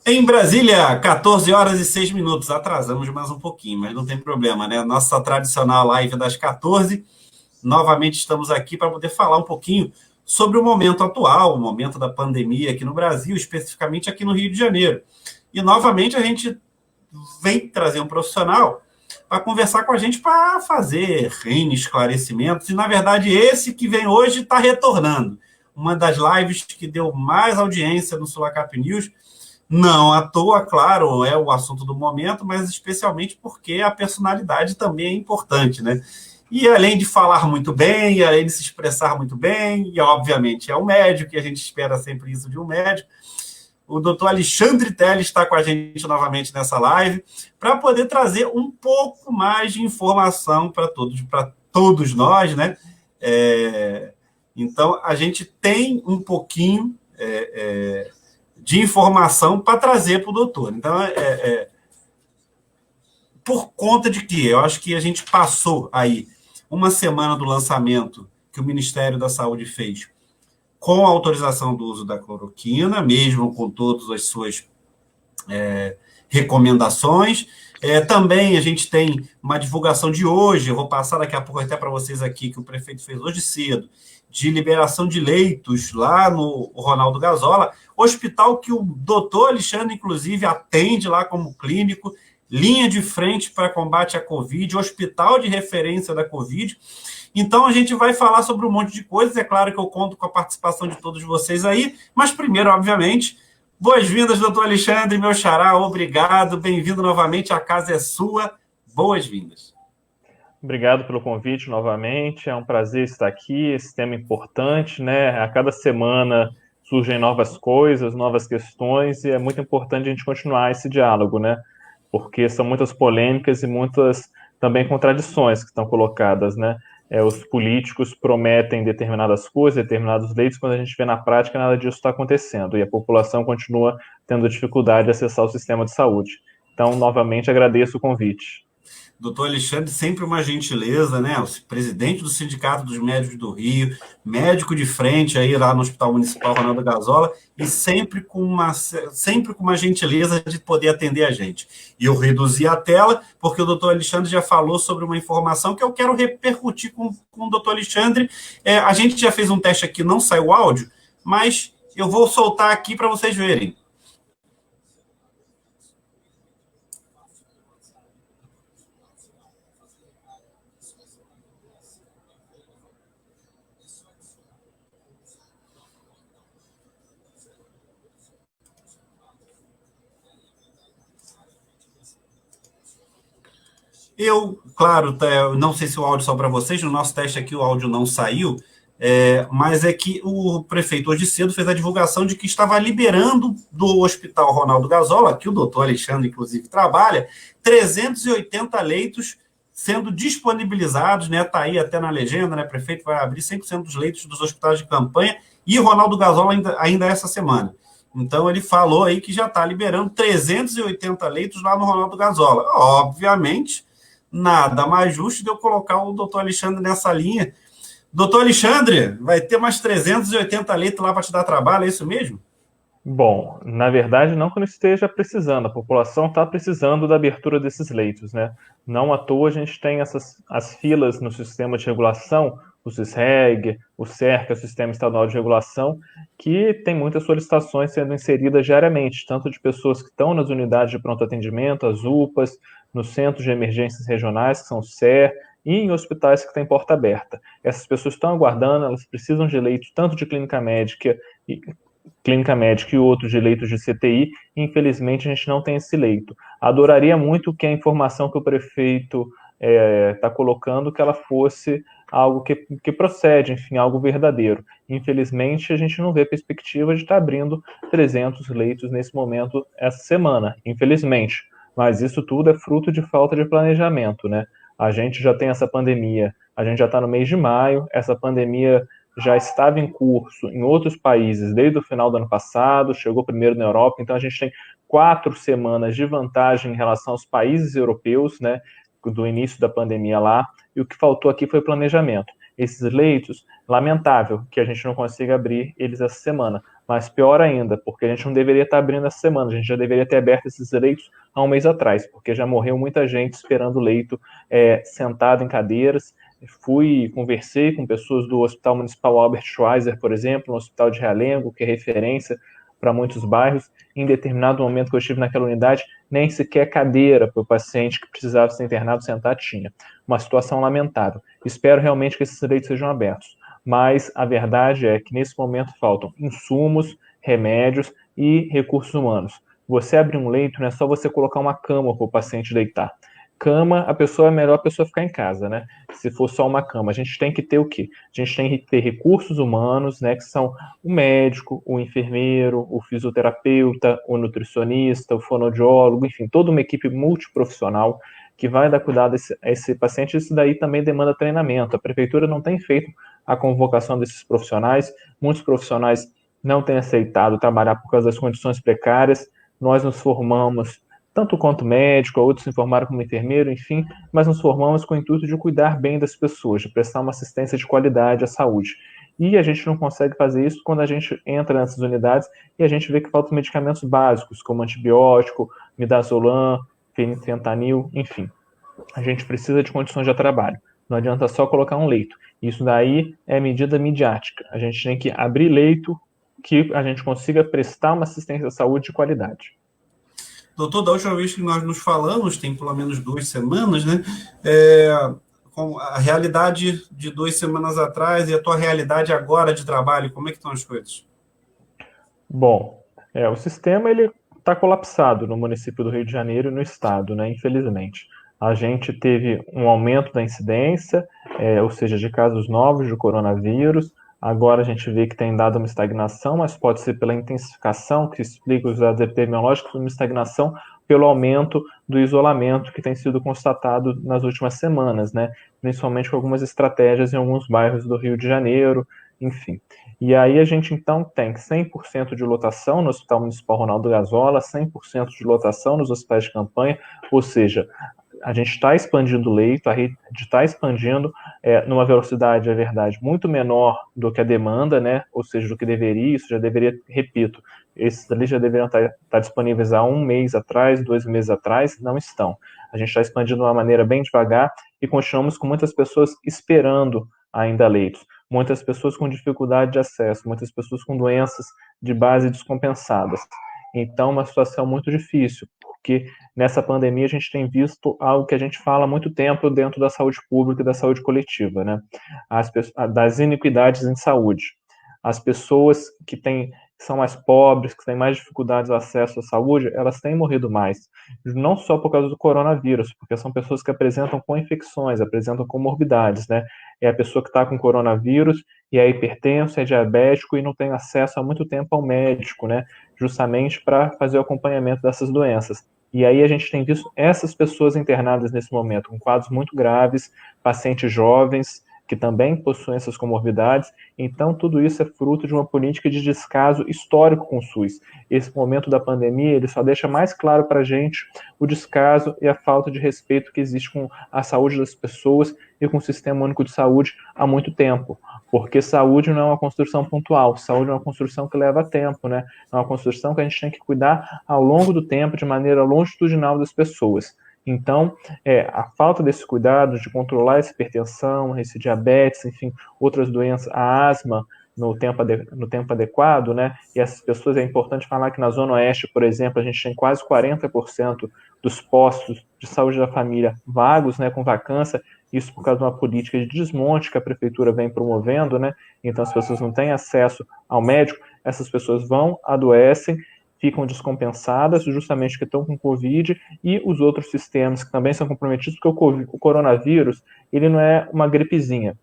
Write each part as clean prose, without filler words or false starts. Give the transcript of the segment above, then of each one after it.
Em Brasília, 14 horas e 6 minutos. Atrasamos mais um pouquinho, mas não tem problema, né? Nossa tradicional live das 14. Novamente estamos aqui para poder falar um pouquinho sobre o momento atual, o momento da pandemia aqui no Brasil, especificamente aqui no Rio de Janeiro. E novamente a gente vem trazer um profissional para conversar com a gente para fazer esclarecimentos. E na verdade, esse que vem hoje está retornando. Uma das lives que deu mais audiência no Sulacap News. Não à toa, claro, é o assunto do momento, mas especialmente porque a personalidade também é importante, né? E além de falar muito bem, além de se expressar muito bem, e obviamente é um médico, e a gente espera sempre isso de um médico, o doutor Alexandre Telles está com a gente novamente nessa live, para poder trazer um pouco mais de informação para todos nós, né? Então, a gente tem um pouquinho de informação para trazer para o doutor. Então, por conta de que eu acho que a gente passou aí uma semana do lançamento que o Ministério da Saúde fez com a autorização do uso da cloroquina, mesmo com todas as suas recomendações. Também a gente tem uma divulgação de hoje, eu vou passar daqui a pouco até para vocês aqui, que o prefeito fez hoje cedo, de liberação de leitos lá no Ronaldo Gazola, hospital que o doutor Alexandre, inclusive, atende lá como clínico, linha de frente para combate à Covid, hospital de referência da Covid. Então, a gente vai falar sobre um monte de coisas. É claro que eu conto com a participação de todos vocês aí, mas primeiro, obviamente, boas-vindas, doutor Alexandre, meu xará, obrigado, bem-vindo novamente, a casa é sua, boas-vindas. Obrigado pelo convite novamente, é um prazer estar aqui, esse tema importante, né? A cada semana surgem novas coisas, novas questões, e é muito importante a gente continuar esse diálogo, né? Porque são muitas polêmicas e muitas também contradições que estão colocadas, né? Os políticos prometem determinadas coisas, determinados leitos, quando a gente vê na prática nada disso está acontecendo, e a população continua tendo dificuldade de acessar o sistema de saúde. Então, novamente, agradeço o convite. Doutor Alexandre, sempre uma gentileza, né? O presidente do Sindicato dos Médicos do Rio, médico de frente aí lá no Hospital Municipal Ronaldo Gazola, e sempre com uma gentileza de poder atender a gente. E eu reduzi a tela, porque o doutor Alexandre já falou sobre uma informação que eu quero repercutir com o doutor Alexandre. A gente já fez um teste aqui, não saiu o áudio, mas eu vou soltar aqui para vocês verem. Claro, não sei se o áudio só para vocês, no nosso teste aqui o áudio não saiu, mas é que o prefeito hoje cedo fez a divulgação de que estava liberando do Hospital Ronaldo Gazola, que o doutor Alexandre, inclusive, trabalha, 380 leitos sendo disponibilizados, né? Está aí até na legenda, né? O prefeito vai abrir 100% dos leitos dos hospitais de campanha e o Ronaldo Gazola ainda essa semana. Então, ele falou aí que já está liberando 380 leitos lá no Ronaldo Gazola. Obviamente, nada mais justo de eu colocar o doutor Alexandre nessa linha. Doutor Alexandre, vai ter mais 380 leitos lá para te dar trabalho, é isso mesmo? Bom, na verdade, não que não esteja precisando, a população está precisando da abertura desses leitos, né? Não à toa a gente tem as filas no sistema de regulação, o SISREG, o SER, que é o Sistema Estadual de Regulação, que tem muitas solicitações sendo inseridas diariamente, tanto de pessoas que estão nas unidades de pronto atendimento, as UPAs, nos centros de emergências regionais, que são o SER, e em hospitais que têm porta aberta. Essas pessoas estão aguardando, elas precisam de leitos tanto de clínica médica e outros de leitos de CTI, e infelizmente a gente não tem esse leito. Adoraria muito que a informação que o prefeito está colocando, que ela fosse algo que procede, enfim, algo verdadeiro. Infelizmente, a gente não vê perspectiva de estar abrindo 300 leitos nesse momento, essa semana, infelizmente. Mas isso tudo é fruto de falta de planejamento, né? A gente já tem essa pandemia, a gente já está no mês de maio, essa pandemia já estava em curso em outros países desde o final do ano passado, chegou primeiro na Europa, então a gente tem 4 semanas de vantagem em relação aos países europeus, né, do início da pandemia lá, e o que faltou aqui foi planejamento. esses leitos, lamentável que a gente não consiga abrir eles essa semana. Mas pior ainda, porque a gente não deveria estar abrindo essa semana, a gente já deveria ter aberto esses leitos há um mês atrás, porque já morreu muita gente esperando leito sentado em cadeiras. Conversei com pessoas do Hospital Municipal Albert Schweitzer, por exemplo, no Hospital de Realengo, que é referência para muitos bairros. Em determinado momento que eu estive naquela unidade, nem sequer cadeira para o paciente que precisava ser internado sentar tinha. Uma situação lamentável. Espero realmente que esses leitos sejam abertos. Mas a verdade é que nesse momento faltam insumos, remédios e recursos humanos. Você abrir um leito não é só você colocar uma cama para o paciente deitar. Cama, é melhor a pessoa ficar em casa, né? Se for só uma cama, a gente tem que ter o quê? A gente tem que ter recursos humanos, né? Que são o médico, o enfermeiro, o fisioterapeuta, o nutricionista, o fonoaudiólogo, enfim, toda uma equipe multiprofissional que vai dar cuidado a esse paciente. Isso daí também demanda treinamento. A prefeitura não tem feito a convocação desses profissionais. Muitos profissionais não têm aceitado trabalhar por causa das condições precárias. Nós nos formamos tanto quanto médico, outros se formaram como enfermeiro, enfim, mas nos formamos com o intuito de cuidar bem das pessoas, de prestar uma assistência de qualidade à saúde. E a gente não consegue fazer isso quando a gente entra nessas unidades e a gente vê que faltam medicamentos básicos, como antibiótico, midazolam, fentanil, enfim. A gente precisa de condições de trabalho. Não adianta só colocar um leito. Isso daí é medida midiática. A gente tem que abrir leito que a gente consiga prestar uma assistência à saúde de qualidade. Doutor, da última vez que nós nos falamos, tem pelo menos 2 semanas, né? Com a realidade de 2 semanas atrás e a tua realidade agora de trabalho, como é que estão as coisas? Bom, o sistema ele está colapsado no município do Rio de Janeiro e no estado, né? Infelizmente. A gente teve um aumento da incidência, ou seja, de casos novos de coronavírus. Agora a gente vê que tem dado uma estagnação, mas pode ser pela intensificação, que explica os dados epidemiológicos, uma estagnação pelo aumento do isolamento que tem sido constatado nas últimas semanas, né? Principalmente com algumas estratégias em alguns bairros do Rio de Janeiro, enfim. E aí a gente então tem 100% de lotação no Hospital Municipal Ronaldo Gazola, 100% de lotação nos hospitais de campanha, ou seja, a gente está expandindo o leito, a rede está expandindo numa velocidade, é verdade, muito menor do que a demanda, né? Ou seja, do que deveria, isso já deveria, repito, esses ali já deveriam estar disponíveis há um mês atrás, 2 meses atrás, não estão. A gente está expandindo de uma maneira bem devagar e continuamos com muitas pessoas esperando ainda leitos, muitas pessoas com dificuldade de acesso, muitas pessoas com doenças de base descompensadas. Então, uma situação muito difícil, porque nessa pandemia a gente tem visto algo que a gente fala há muito tempo dentro da saúde pública e da saúde coletiva, né? Das iniquidades em saúde. As pessoas que são mais pobres, que têm mais dificuldades de acesso à saúde, elas têm morrido mais. Não só por causa do coronavírus, porque são pessoas que apresentam co-infecções, apresentam comorbidades, né? É a pessoa que está com coronavírus e é hipertenso, é diabético e não tem acesso há muito tempo ao médico, né? Justamente para fazer o acompanhamento dessas doenças. E aí a gente tem visto essas pessoas internadas nesse momento, com quadros muito graves, pacientes jovens, que também possuem essas comorbidades. Então, tudo isso é fruto de uma política de descaso histórico com o SUS. Esse momento da pandemia, ele só deixa mais claro para a gente o descaso e a falta de respeito que existe com a saúde das pessoas e com o Sistema Único de Saúde há muito tempo. Porque saúde não é uma construção pontual, saúde é uma construção que leva tempo, né? É uma construção que a gente tem que cuidar ao longo do tempo, de maneira longitudinal das pessoas. Então, a falta desse cuidado de controlar essa hipertensão, esse diabetes, enfim, outras doenças, a asma no tempo adequado, né? E essas pessoas, é importante falar que na Zona Oeste, por exemplo, a gente tem quase 40% dos postos de saúde da família vagos, né, com vacância, isso por causa de uma política de desmonte que a prefeitura vem promovendo, né? Então as pessoas não têm acesso ao médico, essas pessoas adoecem, ficam descompensadas, justamente porque estão com Covid, e os outros sistemas que também são comprometidos, porque o coronavírus, ele não é uma gripezinha,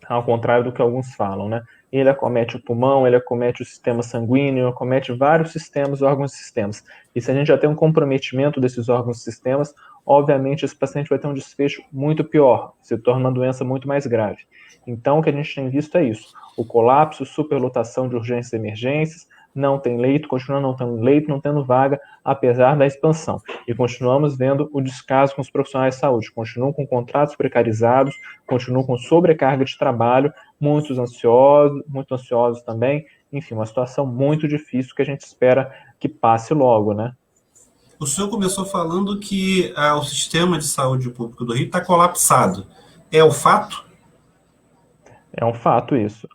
ao contrário do que alguns falam, né? Ele acomete o pulmão, ele acomete o sistema sanguíneo, acomete vários sistemas, órgãos e sistemas. E se a gente já tem um comprometimento desses órgãos e sistemas, obviamente esse paciente vai ter um desfecho muito pior, se torna uma doença muito mais grave. Então, o que a gente tem visto é isso: o colapso, superlotação de urgências e emergências, não tem leito, continua não tendo leito, não tendo vaga, apesar da expansão. E continuamos vendo o descaso com os profissionais de saúde, continuam com contratos precarizados, continuam com sobrecarga de trabalho, muito ansiosos também, enfim, uma situação muito difícil que a gente espera que passe logo, né? O senhor começou falando que o sistema de saúde público do Rio está colapsado. É o fato? É um fato isso.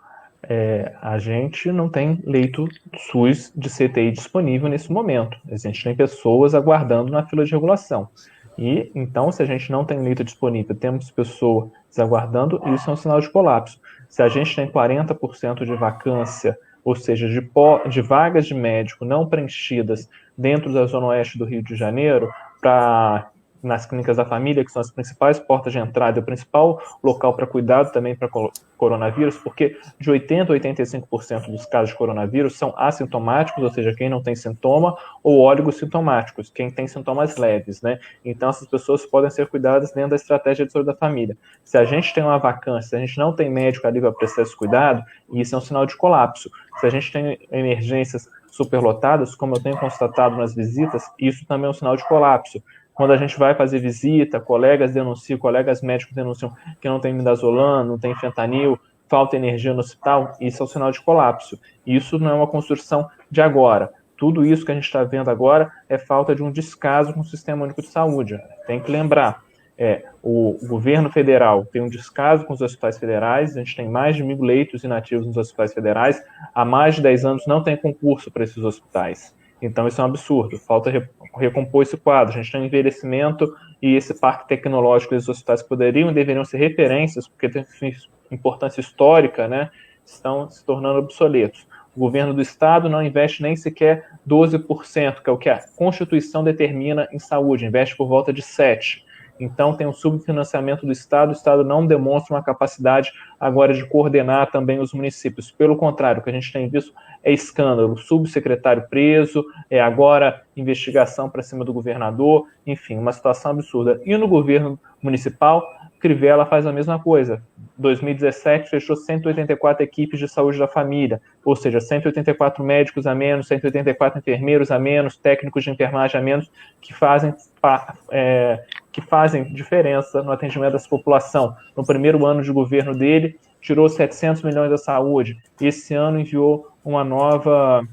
A gente não tem leito SUS de CTI disponível nesse momento. A gente tem pessoas aguardando na fila de regulação. E então, se a gente não tem leito disponível, temos pessoas aguardando, isso é um sinal de colapso. Se a gente tem 40% de vacância, ou seja, de vagas de médico não preenchidas dentro da Zona Oeste do Rio de Janeiro, para nas clínicas da família, que são as principais portas de entrada e o principal local para cuidado também para coronavírus, porque de 80% a 85% dos casos de coronavírus são assintomáticos, ou seja, quem não tem sintoma, ou oligossintomáticos, quem tem sintomas leves, né? Então, essas pessoas podem ser cuidadas dentro da estratégia de saúde da família. Se a gente tem uma vacância, se a gente não tem médico ali para prestar esse cuidado, isso é um sinal de colapso. Se a gente tem emergências superlotadas, como eu tenho constatado nas visitas, isso também é um sinal de colapso. Quando a gente vai fazer visita, colegas denunciam, colegas médicos denunciam que não tem midazolam, não tem fentanil, falta energia no hospital, isso é um sinal de colapso. Isso não é uma construção de agora. Tudo isso que a gente está vendo agora é falta de um descaso com o Sistema Único de Saúde. Tem que lembrar, o governo federal tem um descaso com os hospitais federais, a gente tem mais de 1.000 leitos inativos nos hospitais federais, há mais de 10 anos não tem concurso para esses hospitais. Então isso é um absurdo, falta recompor esse quadro. A gente tem um envelhecimento e esse parque tecnológico desses hospitais que poderiam e deveriam ser referências, porque tem importância histórica, né, estão se tornando obsoletos. O governo do estado não investe nem sequer 12%, que é o que a Constituição determina em saúde, investe por volta de 7%. Então, tem um subfinanciamento do Estado, o Estado não demonstra uma capacidade agora de coordenar também os municípios. Pelo contrário, o que a gente tem visto é escândalo, subsecretário preso, agora investigação para cima do governador, enfim, uma situação absurda. E no governo municipal, Crivella faz a mesma coisa. 2017 fechou 184 equipes de saúde da família, ou seja, 184 médicos a menos, 184 enfermeiros a menos, técnicos de enfermagem a menos, que fazem diferença no atendimento dessa população. No primeiro ano de governo dele, tirou 700 milhões da saúde. Esse ano enviou uma nova,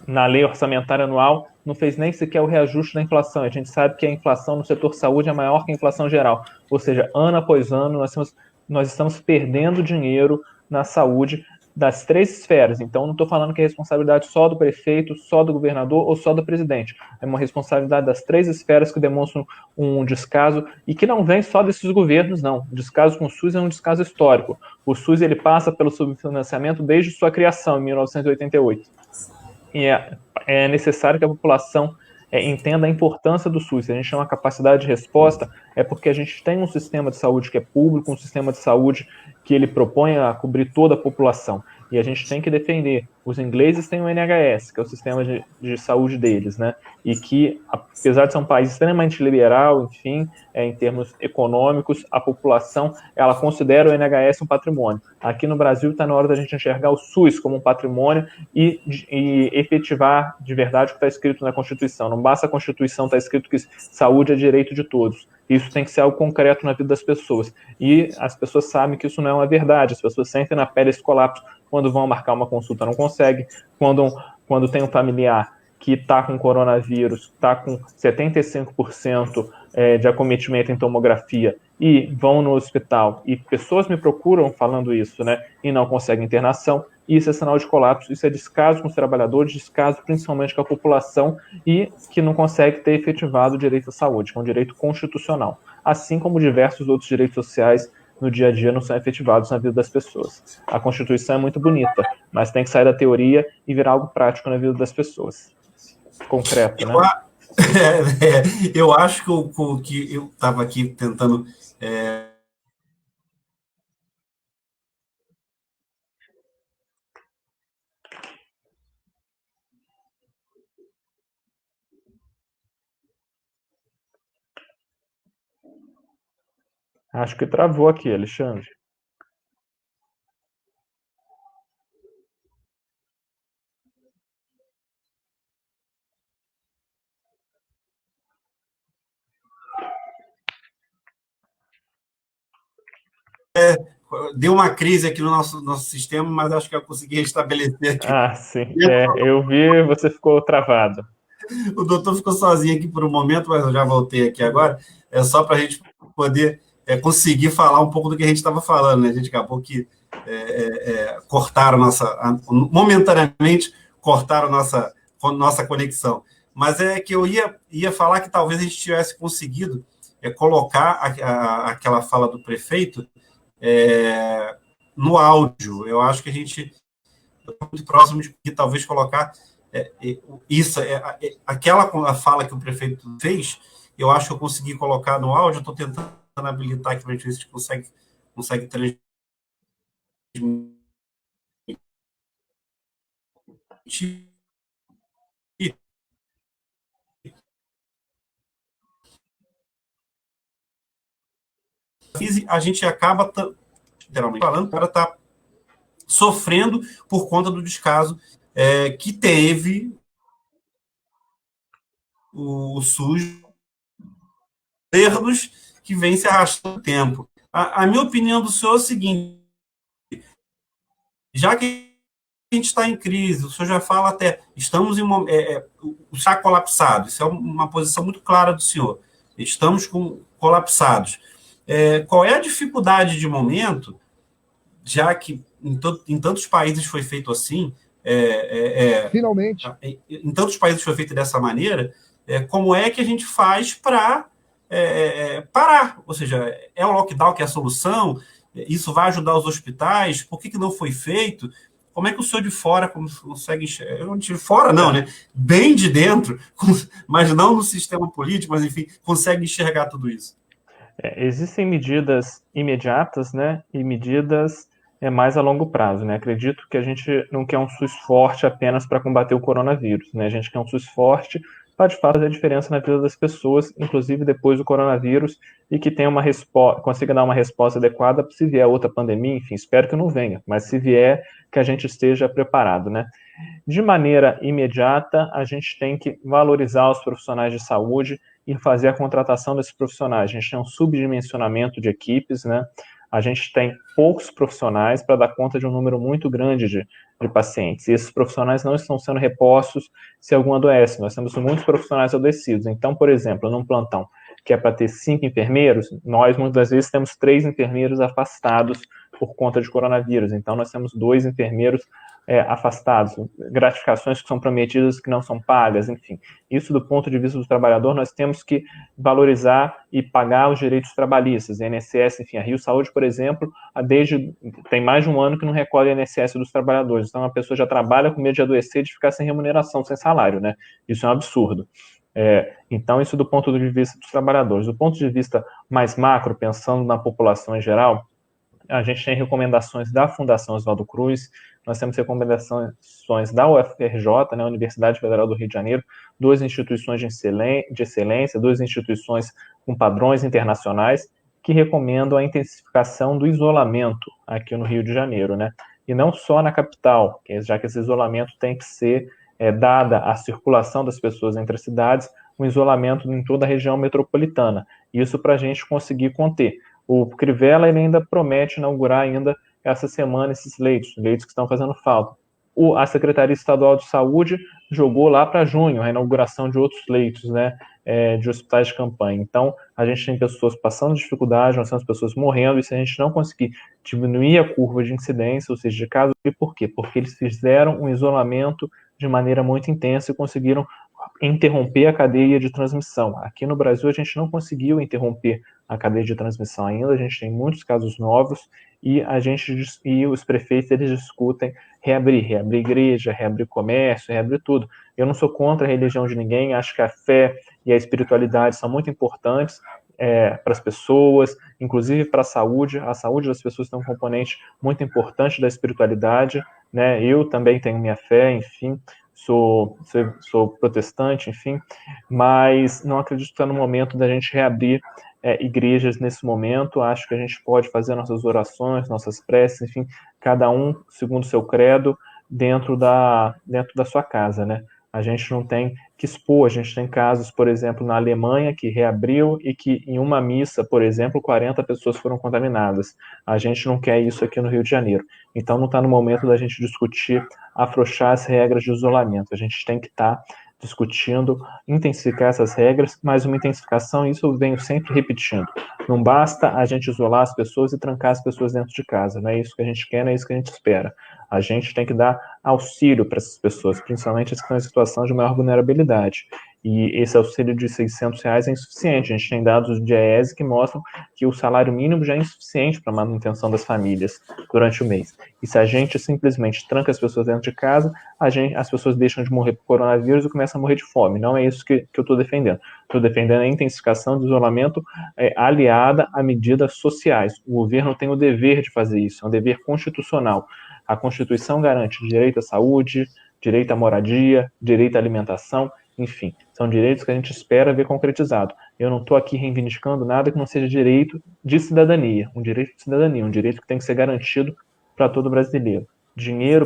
na lei orçamentária anual, não fez nem sequer o reajuste da inflação. A gente sabe que a inflação no setor saúde é maior que a inflação geral. Ou seja, ano após ano, nós estamos perdendo dinheiro na saúde das três esferas. Então, não estou falando que é responsabilidade só do prefeito, só do governador ou só do presidente. É uma responsabilidade das três esferas que demonstram um descaso e que não vem só desses governos, não. O descaso com o SUS é um descaso histórico. O SUS ele passa pelo subfinanciamento desde sua criação, em 1988. E é necessário que a população entenda a importância do SUS. Se a gente tem uma capacidade de resposta, é porque a gente tem um sistema de saúde que é público, um sistema de saúde que ele propõe a cobrir toda a população. E a gente tem que defender. Os ingleses têm o NHS, que é o sistema de saúde deles, né? E que, apesar de ser um país extremamente liberal, enfim, em termos econômicos, a população, ela considera o NHS um patrimônio. Aqui no Brasil está na hora da gente enxergar o SUS como um patrimônio e efetivar de verdade o que está escrito na Constituição. Não basta a Constituição estar escrito que saúde é direito de todos. Isso tem que ser algo concreto na vida das pessoas. E as pessoas sabem que isso não é uma verdade. As pessoas sentem na pele esse colapso. Quando vão marcar uma consulta, não conseguem. Quando tem um familiar que está com coronavírus, está com 75% de acometimento em tomografia e vão no hospital e pessoas me procuram falando isso, né, e não conseguem internação, isso é sinal de colapso, isso é descaso com os trabalhadores, descaso principalmente com a população e que não consegue ter efetivado o direito à saúde, que é um direito constitucional, assim como diversos outros direitos sociais no dia a dia não são efetivados na vida das pessoas. A Constituição é muito bonita, mas tem que sair da teoria e virar algo prático na vida das pessoas. Concreto, né? Eu acho que eu estava aqui tentando. Acho que travou aqui, Alexandre. deu uma crise aqui no nosso sistema, mas acho que eu consegui restabelecer aqui. Ah, sim. Eu vi, você ficou travado. O doutor ficou sozinho aqui por um momento, mas eu já voltei aqui agora. É só para a gente poder conseguir falar um pouco do que a gente estava falando, né? A gente acabou que cortaram momentaneamente cortaram nossa conexão. Mas é que eu ia falar que talvez a gente tivesse conseguido colocar aquela fala do prefeito no áudio. Eu acho que a gente está muito próximo de talvez colocar isso, aquela fala que o prefeito fez, eu acho que eu consegui colocar no áudio, eu estou tentando habilitar aqui para ver se a gente consegue transmitir. A gente acaba, literalmente falando, o cara está sofrendo por conta do descaso que teve o SUS, erros que vem se arrastando o tempo. A minha opinião do senhor é o seguinte: já que a gente está em crise, o senhor já fala até, estamos está colapsado, isso é uma posição muito clara do senhor, estamos colapsados. Qual é a dificuldade de momento, já que em tantos países foi feito assim, finalmente, em tantos países foi feito dessa maneira, como é que a gente faz para parar? Ou seja, é o lockdown que é a solução? Isso vai ajudar os hospitais? Por que não foi feito? Como é que o senhor de fora consegue enxergar? De fora não, né? Bem de dentro, mas não no sistema político, mas enfim, consegue enxergar tudo isso? Existem medidas imediatas, né, e medidas mais a longo prazo, né? Acredito que a gente não quer um SUS forte apenas para combater o coronavírus, né? A gente quer um SUS forte para, de fato, fazer a diferença na vida das pessoas, inclusive depois do coronavírus, e que tenha consiga dar uma resposta adequada se vier outra pandemia, enfim, espero que não venha, mas se vier, que a gente esteja preparado, né? De maneira imediata, a gente tem que valorizar os profissionais de saúde e fazer a contratação desses profissionais. A gente tem um subdimensionamento de equipes, né? A gente tem poucos profissionais para dar conta de um número muito grande de pacientes. E esses profissionais não estão sendo repostos se algum adoece. Nós temos muitos profissionais adoecidos. Então, por exemplo, num plantão que é para ter 5 enfermeiros, nós muitas vezes temos 3 enfermeiros afastados por conta de coronavírus. Então, nós temos 2 enfermeiros afastados, gratificações que são prometidas que não são pagas, enfim. Isso, do ponto de vista do trabalhador, nós temos que valorizar e pagar os direitos trabalhistas, INSS, enfim. A Rio Saúde, por exemplo, tem mais de um ano que não recolhe INSS dos trabalhadores. Então, a pessoa já trabalha com medo de adoecer e de ficar sem remuneração, sem salário, né? Isso é um absurdo. Então, isso do ponto de vista dos trabalhadores. Do ponto de vista mais macro, pensando na população em geral, a gente tem recomendações da Fundação Oswaldo Cruz, nós temos recomendações da UFRJ, né, Universidade Federal do Rio de Janeiro, 2 instituições de excelência, 2 instituições com padrões internacionais, que recomendam a intensificação do isolamento aqui no Rio de Janeiro, né? E não só na capital, já que esse isolamento tem que ser, dada a circulação das pessoas entre as cidades, um isolamento em toda a região metropolitana. Isso para a gente conseguir conter. O Crivella ele ainda promete inaugurar ainda essa semana esses leitos que estão fazendo falta. A Secretaria Estadual de Saúde jogou lá para junho a inauguração de outros leitos, né, de hospitais de campanha. Então, a gente tem pessoas passando dificuldade, nós temos pessoas morrendo, e se a gente não conseguir diminuir a curva de incidência, ou seja, de casos, e por quê? Porque eles fizeram um isolamento de maneira muito intensa e conseguiram interromper a cadeia de transmissão. Aqui no Brasil, a gente não conseguiu interromper a cadeia de transmissão ainda, a gente tem muitos casos novos e os prefeitos eles discutem reabrir igreja, reabrir comércio, reabrir tudo. Eu não sou contra a religião de ninguém, acho que a fé e a espiritualidade são muito importantes para as pessoas, inclusive para a saúde das pessoas tem um componente muito importante da espiritualidade, né? Eu também tenho minha fé, enfim, sou protestante, enfim, mas não acredito que está no momento da gente reabrir igrejas nesse momento. Acho que a gente pode fazer nossas orações, nossas preces, enfim, cada um segundo o seu credo, dentro da sua casa, né? A gente não tem que expor, a gente tem casos, por exemplo, na Alemanha, que reabriu e que em uma missa, por exemplo, 40 pessoas foram contaminadas. A gente não quer isso aqui no Rio de Janeiro. Então não está no momento da gente discutir afrouxar as regras de isolamento. A gente tem que estar discutindo intensificar essas regras, mas uma intensificação, isso eu venho sempre repetindo. Não basta a gente isolar as pessoas e trancar as pessoas dentro de casa. Não é isso que a gente quer, não é isso que a gente espera. A gente tem que dar auxílio para essas pessoas, principalmente as que estão em situação de maior vulnerabilidade. E esse auxílio de R$ 600 é insuficiente. A gente tem dados do DIEESE que mostram que o salário mínimo já é insuficiente para a manutenção das famílias durante o mês. E se a gente simplesmente tranca as pessoas dentro de casa, as pessoas deixam de morrer por coronavírus e começam a morrer de fome. Não é isso que eu estou defendendo. Estou defendendo a intensificação do isolamento aliada a medidas sociais. O governo tem o dever de fazer isso, é um dever constitucional. A Constituição garante direito à saúde, direito à moradia, direito à alimentação, enfim, são direitos que a gente espera ver concretizado. Eu não estou aqui reivindicando nada que não seja direito de cidadania, um direito de cidadania, um direito que tem que ser garantido para todo brasileiro. Dinheiro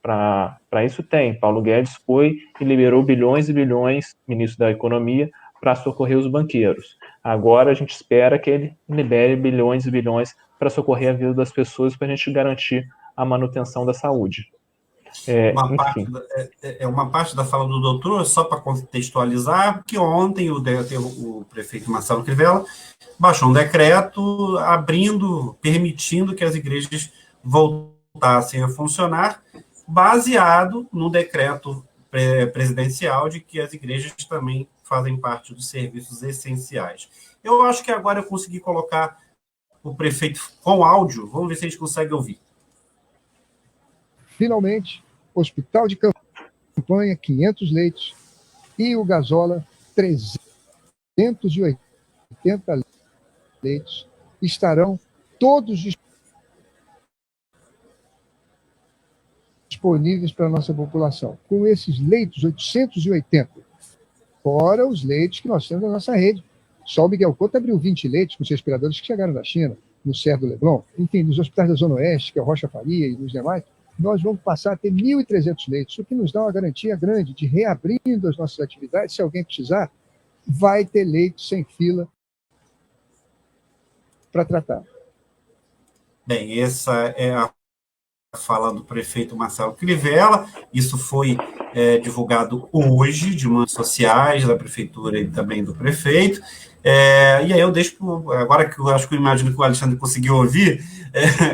para isso tem. Paulo Guedes foi e liberou bilhões e bilhões, ministro da Economia, para socorrer os banqueiros. Agora a gente espera que ele libere bilhões e bilhões para socorrer a vida das pessoas, para a gente garantir a manutenção da saúde. Uma parte da fala do doutor, só para contextualizar, que ontem o prefeito Marcelo Crivella baixou um decreto permitindo que as igrejas voltassem a funcionar, baseado no decreto presidencial de que as igrejas também fazem parte dos serviços essenciais. Eu acho que agora eu consegui colocar o prefeito com áudio, vamos ver se a gente consegue ouvir. Finalmente, hospital de campanha, 500 leitos, e o Gasola, 380 leitos, estarão todos disponíveis para a nossa população. Com esses leitos, 880, fora os leitos que nós temos na nossa rede. Só o Miguel Couto abriu 20 leitos com os respiradores que chegaram da China, no Serra do Leblon, enfim, nos hospitais da Zona Oeste, que é o Rocha Faria e nos demais, nós vamos passar a ter 1.300 leitos, o que nos dá uma garantia grande de reabrindo as nossas atividades. Se alguém precisar, vai ter leito sem fila para tratar. Bem, essa é a fala do prefeito Marcelo Crivella. Isso foi divulgado hoje de redes sociais da prefeitura e também do prefeito. E aí eu deixo, agora que eu acho que eu imagino que o Alexandre conseguiu ouvir,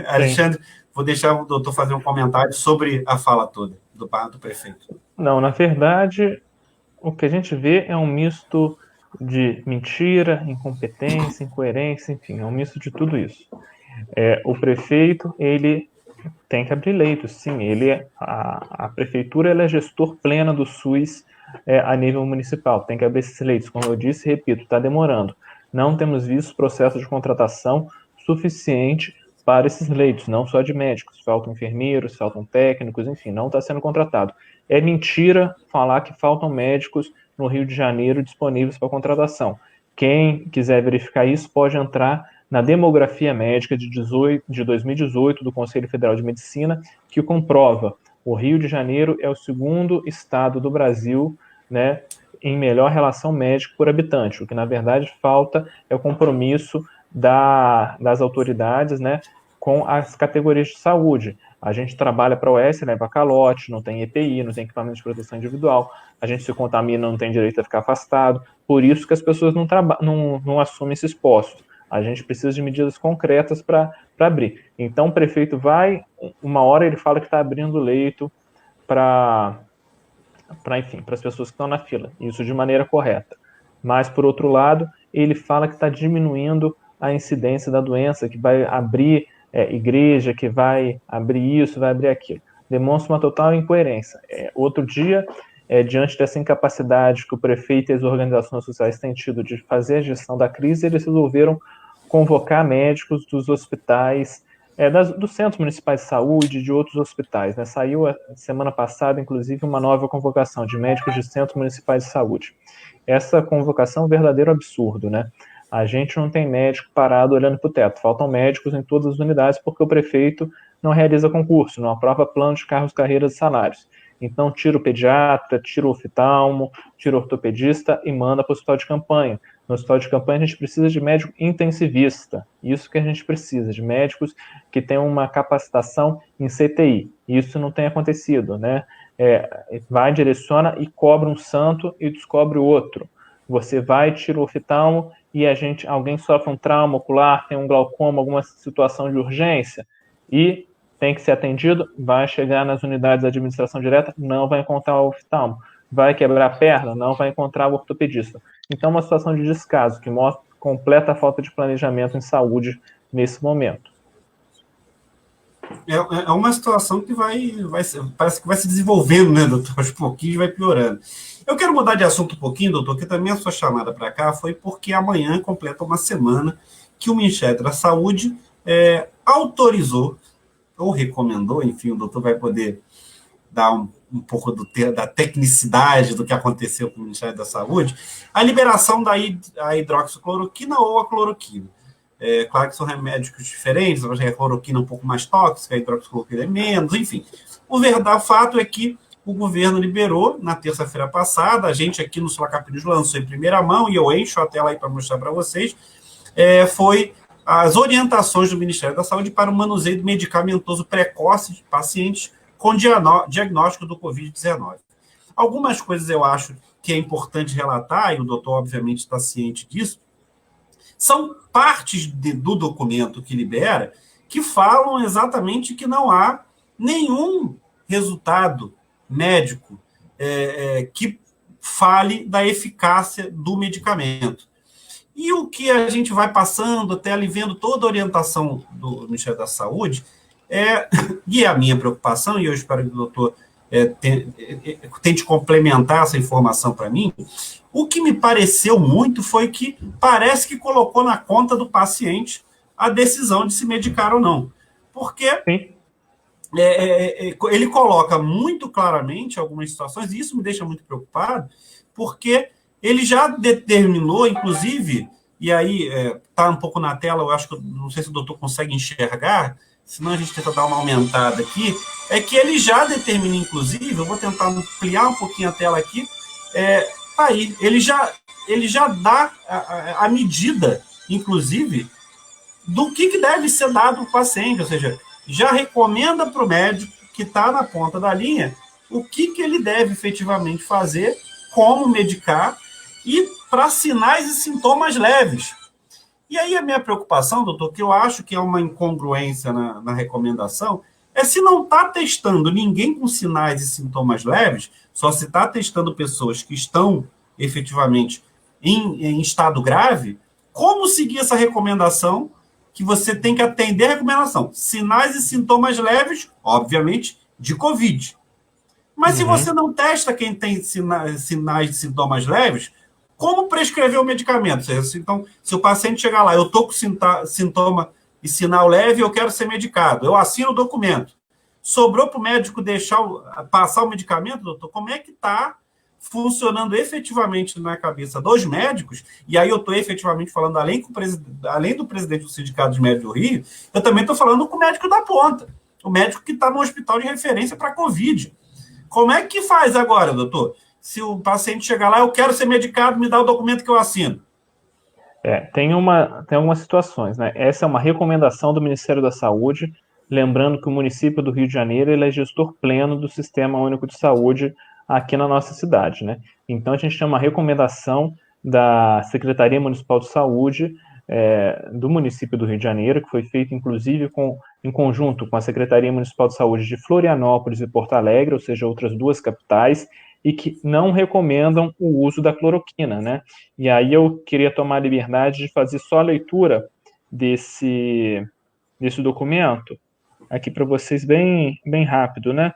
Alexandre, vou deixar o doutor fazer um comentário sobre a fala toda do prefeito. Não, na verdade, o que a gente vê é um misto de mentira, incompetência, incoerência, enfim, é um misto de tudo isso. O prefeito, ele tem que abrir leitos, sim, a prefeitura ela é gestor plena do SUS a nível municipal, tem que abrir esses leitos, como eu disse, repito, está demorando. Não temos visto processo de contratação suficiente para esses leitos, não só de médicos, faltam enfermeiros, faltam técnicos, enfim, não está sendo contratado. É mentira falar que faltam médicos no Rio de Janeiro disponíveis para contratação. Quem quiser verificar isso pode entrar na demografia médica de 2018 do Conselho Federal de Medicina, que comprova o Rio de Janeiro é o segundo estado do Brasil, né, em melhor relação médica por habitante. O que, na verdade, falta é o compromisso das autoridades, né, com as categorias de saúde. A gente trabalha para a OS, leva calote, não tem EPI, não tem equipamento de proteção individual, a gente se contamina, não tem direito a ficar afastado, por isso que as pessoas não assumem esses postos. A gente precisa de medidas concretas para abrir. Então, o prefeito vai, uma hora ele fala que está abrindo leito para as pessoas que estão na fila, isso de maneira correta. Mas, por outro lado, ele fala que está diminuindo a incidência da doença, que vai abrir igreja, que vai abrir isso, vai abrir aquilo. Demonstra uma total incoerência. Outro dia, diante dessa incapacidade que o prefeito e as organizações sociais têm tido de fazer a gestão da crise, eles resolveram convocar médicos dos hospitais, dos centros municipais de saúde, de outros hospitais. Né? Saiu semana passada, inclusive, uma nova convocação de médicos de centros municipais de saúde. Essa convocação é um verdadeiro absurdo, né? A gente não tem médico parado olhando para o teto. Faltam médicos em todas as unidades porque o prefeito não realiza concurso, não aprova plano de cargos, carreiras e salários. Então, tira o pediatra, tira o oftalmo, tira o ortopedista e manda para o hospital de campanha. No hospital de campanha, a gente precisa de médico intensivista. Isso que a gente precisa, de médicos que tenham uma capacitação em CTI. Isso não tem acontecido, né? Vai, direciona e cobra um santo e descobre o outro. Você vai, tira o oftalmo e alguém sofre um trauma ocular, tem um glaucoma, alguma situação de urgência e tem que ser atendido, vai chegar nas unidades de administração direta, não vai encontrar o oftalmo. Vai quebrar a perna, não vai encontrar o ortopedista. Então, uma situação de descaso que mostra completa falta de planejamento em saúde nesse momento. É uma situação que parece que vai se desenvolvendo, né, doutor? Aos pouquinhos vai piorando. Eu quero mudar de assunto um pouquinho, doutor, que também a sua chamada para cá foi porque amanhã completa uma semana que o Ministério da Saúde autorizou, ou recomendou, enfim, o doutor vai poder dar um pouco da tecnicidade do que aconteceu com o Ministério da Saúde, a liberação da hidroxicloroquina ou a cloroquina. Claro que são remédios diferentes, a cloroquina é um pouco mais tóxica, a hidroxicloroquina é menos, enfim. O fato é que o governo liberou na terça-feira passada, a gente aqui no Sulacap News lançou em primeira mão, e eu encho a tela aí para mostrar para vocês, foi as orientações do Ministério da Saúde para o manuseio medicamentoso precoce de pacientes com diagnóstico do Covid-19. Algumas coisas eu acho que é importante relatar, e o doutor obviamente está ciente disso, são partes do documento que libera que falam exatamente que não há nenhum resultado médico que fale da eficácia do medicamento. E o que a gente vai passando, até ali vendo toda a orientação do Ministério da Saúde, e a minha preocupação, e eu espero que o doutor tente complementar essa informação para mim, o que me pareceu muito foi que parece que colocou na conta do paciente a decisão de se medicar ou não. Porque ele coloca muito claramente algumas situações, e isso me deixa muito preocupado, porque ele já determinou, inclusive, e aí está um pouco na tela, eu acho que, não sei se o doutor consegue enxergar, senão a gente tenta dar uma aumentada aqui, é que ele já determina, inclusive, eu vou tentar ampliar um pouquinho a tela aqui, aí, ele já dá a medida, inclusive, do que deve ser dado para o paciente, ou seja, já recomenda para o médico que está na ponta da linha o que ele deve efetivamente fazer, como medicar, e para sinais e sintomas leves. E aí a minha preocupação, doutor, que eu acho que é uma incongruência na recomendação, é se não está testando ninguém com sinais e sintomas leves, só se está testando pessoas que estão efetivamente em estado grave, como seguir essa recomendação que você tem que atender a recomendação? Sinais e sintomas leves, obviamente, de Covid. Mas se você não testa quem tem sinais e sintomas leves, como prescrever o medicamento? Então, se o paciente chegar lá, eu estou com sintoma e sinal leve, eu quero ser medicado, eu assino o documento. Sobrou para o médico passar o medicamento, doutor? Como é que está funcionando efetivamente na cabeça dos médicos? E aí eu estou efetivamente falando, além do presidente do Sindicato de Médicos do Rio, eu também estou falando com o médico da ponta, o médico que está no hospital de referência para Covid. Como é que faz agora, doutor? Se o paciente chegar lá, eu quero ser medicado, me dá o documento que eu assino. Tem algumas situações, né? Essa é uma recomendação do Ministério da Saúde, lembrando que o município do Rio de Janeiro ele é gestor pleno do Sistema Único de Saúde aqui na nossa cidade, né? Então, a gente tem uma recomendação da Secretaria Municipal de Saúde do município do Rio de Janeiro, que foi feita, inclusive, em conjunto com a Secretaria Municipal de Saúde de Florianópolis e Porto Alegre, ou seja, outras duas capitais, e que não recomendam o uso da cloroquina, né? E aí eu queria tomar a liberdade de fazer só a leitura desse documento, aqui para vocês bem rápido, né?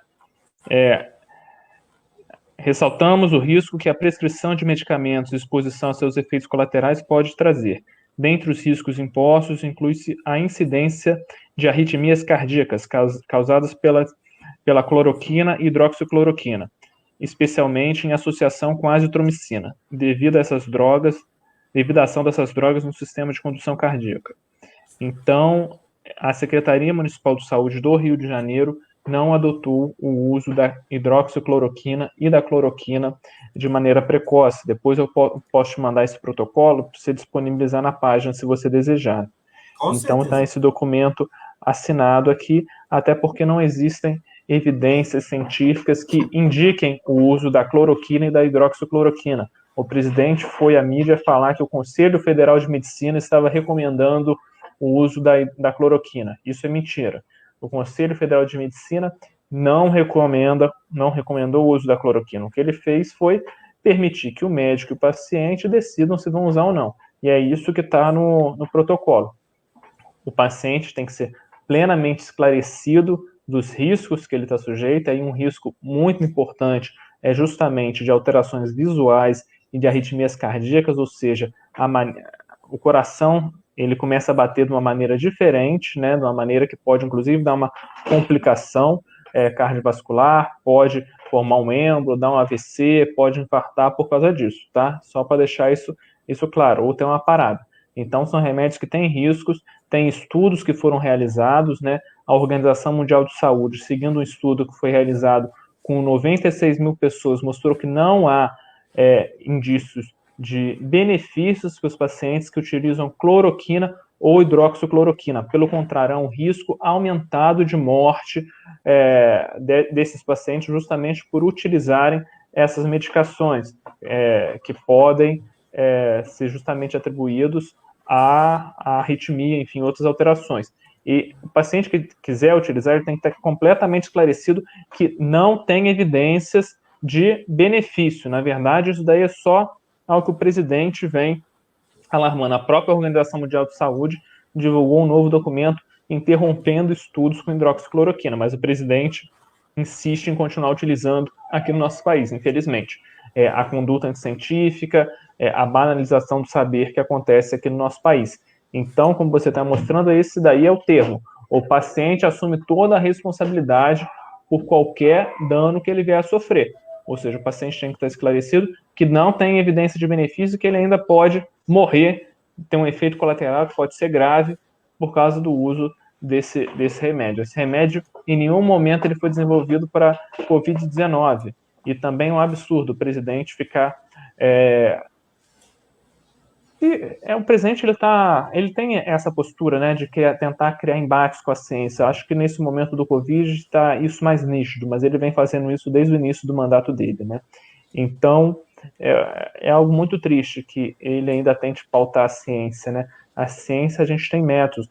Ressaltamos o risco que a prescrição de medicamentos e exposição a seus efeitos colaterais pode trazer. Dentre os riscos impostos, inclui-se a incidência de arritmias cardíacas causadas pela cloroquina e hidroxicloroquina, especialmente em associação com a azitromicina, devido à ação dessas drogas no sistema de condução cardíaca. Então, a Secretaria Municipal de Saúde do Rio de Janeiro não adotou o uso da hidroxicloroquina e da cloroquina de maneira precoce. Depois eu posso te mandar esse protocolo para você disponibilizar na página, se você desejar. Com então, está certeza. esse documento assinado aqui, até porque não existem evidências científicas que indiquem o uso da cloroquina e da hidroxicloroquina. O presidente foi à mídia falar que o Conselho Federal de Medicina estava recomendando o uso da cloroquina. Isso é mentira. O Conselho Federal de Medicina não recomendou o uso da cloroquina. O que ele fez foi permitir que o médico e o paciente decidam se vão usar ou não. E é isso que está no protocolo. O paciente tem que ser plenamente esclarecido dos riscos que ele está sujeito. Aí um risco muito importante é justamente de alterações visuais e de arritmias cardíacas, ou seja, o coração ele começa a bater de uma maneira diferente, né, de uma maneira que pode, inclusive, dar uma complicação cardiovascular, pode formar um êmbolo, dar um AVC, pode infartar por causa disso, tá? Só para deixar isso claro, ou ter uma parada. Então, são remédios que têm riscos, tem estudos que foram realizados, né? A Organização Mundial de Saúde, seguindo um estudo que foi realizado com 96 mil pessoas, mostrou que não há indícios de benefícios para os pacientes que utilizam cloroquina ou hidroxicloroquina. Pelo contrário, há um risco aumentado de morte desses pacientes justamente por utilizarem essas medicações que podem ser justamente atribuídos à arritmia, enfim, outras alterações. E o paciente que quiser utilizar, ele tem que estar completamente esclarecido que não tem evidências de benefício. Na verdade, isso daí é só algo que o presidente vem alarmando. A própria Organização Mundial de Saúde divulgou um novo documento interrompendo estudos com hidroxicloroquina, mas o presidente insiste em continuar utilizando aqui no nosso país, infelizmente. A conduta anticientífica, a banalização do saber que acontece aqui no nosso país. Então, como você está mostrando, esse daí é o termo. O paciente assume toda a responsabilidade por qualquer dano que ele vier a sofrer. Ou seja, o paciente tem que estar esclarecido que não tem evidência de benefício e que ele ainda pode morrer, ter um efeito colateral que pode ser grave por causa do uso desse remédio. Esse remédio, em nenhum momento, ele foi desenvolvido para Covid-19. E também é um absurdo o presidente ficar... o presidente ele tem essa postura, né, de tentar criar embates com a ciência. Eu acho que nesse momento do Covid está isso mais nítido, mas ele vem fazendo isso desde o início do mandato dele, né? Então é algo muito triste que ele ainda tente pautar a ciência, né? A ciência, a gente tem métodos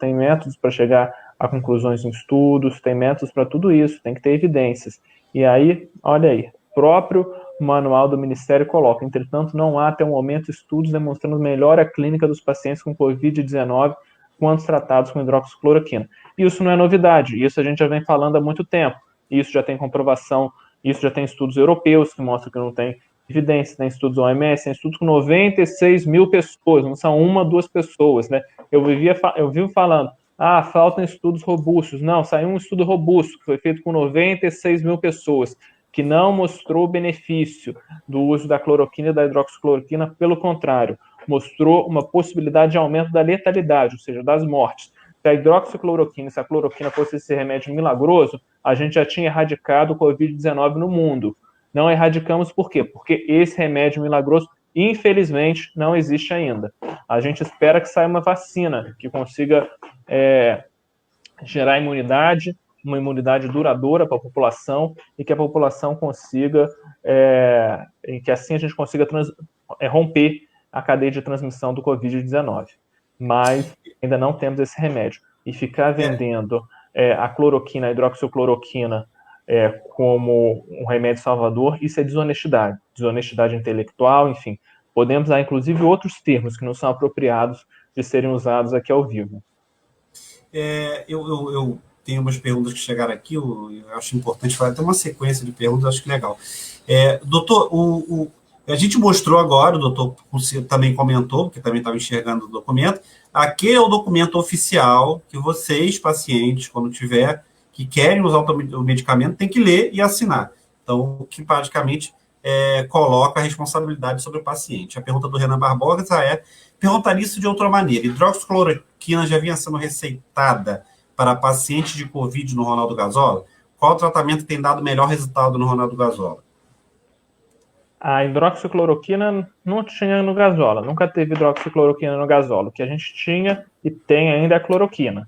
para chegar a conclusões em estudos, tem métodos para tudo isso, tem que ter evidências. E aí, olha aí, próprio manual do Ministério coloca, entretanto, não há até o momento estudos demonstrando melhora clínica dos pacientes com Covid-19 quando tratados com hidroxicloroquina. Isso não é novidade, isso a gente já vem falando há muito tempo, isso já tem comprovação, isso já tem estudos europeus que mostram que não tem evidência, tem estudos OMS, tem estudos com 96 mil pessoas, não são uma, duas pessoas, né? Eu vivo falando, faltam estudos robustos. Não, saiu um estudo robusto, que foi feito com 96 mil pessoas, que não mostrou benefício do uso da cloroquina e da hidroxicloroquina, pelo contrário, mostrou uma possibilidade de aumento da letalidade, ou seja, das mortes. Se a hidroxicloroquina, se a cloroquina fosse esse remédio milagroso, a gente já tinha erradicado o Covid-19 no mundo. Não erradicamos por quê? Porque esse remédio milagroso, infelizmente, não existe ainda. A gente espera que saia uma vacina que consiga gerar imunidade, uma imunidade duradoura para a população e que a população consiga, e que assim a gente consiga romper a cadeia de transmissão do Covid-19. Mas ainda não temos esse remédio. E ficar vendendo a cloroquina, a hidroxicloroquina, como um remédio salvador, isso é desonestidade intelectual, enfim. Podemos dar, inclusive, outros termos que não são apropriados de serem usados aqui ao vivo. Eu tenho umas perguntas que chegaram aqui, eu acho importante falar, tem uma sequência de perguntas, acho que legal. Doutor, a gente mostrou agora, o doutor também comentou, porque também estava enxergando o documento, aqui é o documento oficial que vocês, pacientes, quando tiver, que querem usar o medicamento, tem que ler e assinar. Então, que praticamente coloca a responsabilidade sobre o paciente. A pergunta do Renan Barbosa perguntaria isso de outra maneira. Hidroxicloroquina já vinha sendo receitada para pacientes de Covid no Ronaldo Gazola? qual tratamento tem dado melhor resultado no Ronaldo Gazola? A hidroxicloroquina não tinha no Gazola, nunca teve hidroxicloroquina no Gazola. O que a gente tinha e tem ainda é a cloroquina,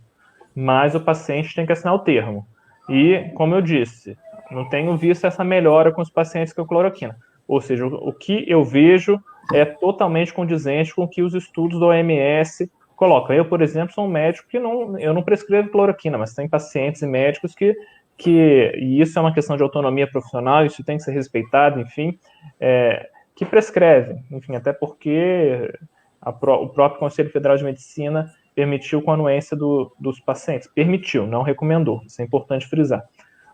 mas o paciente tem que assinar o termo. E, como eu disse, não tenho visto essa melhora com os pacientes com a cloroquina. Ou seja, o que eu vejo é totalmente condizente com o que os estudos da OMS colocam. Eu, por exemplo, sou um médico que eu não prescrevo cloroquina, mas tem pacientes e médicos e isso é uma questão de autonomia profissional, isso tem que ser respeitado, enfim, que prescrevem, enfim, até porque o próprio Conselho Federal de Medicina permitiu com a anuência dos pacientes. Permitiu, não recomendou, isso é importante frisar.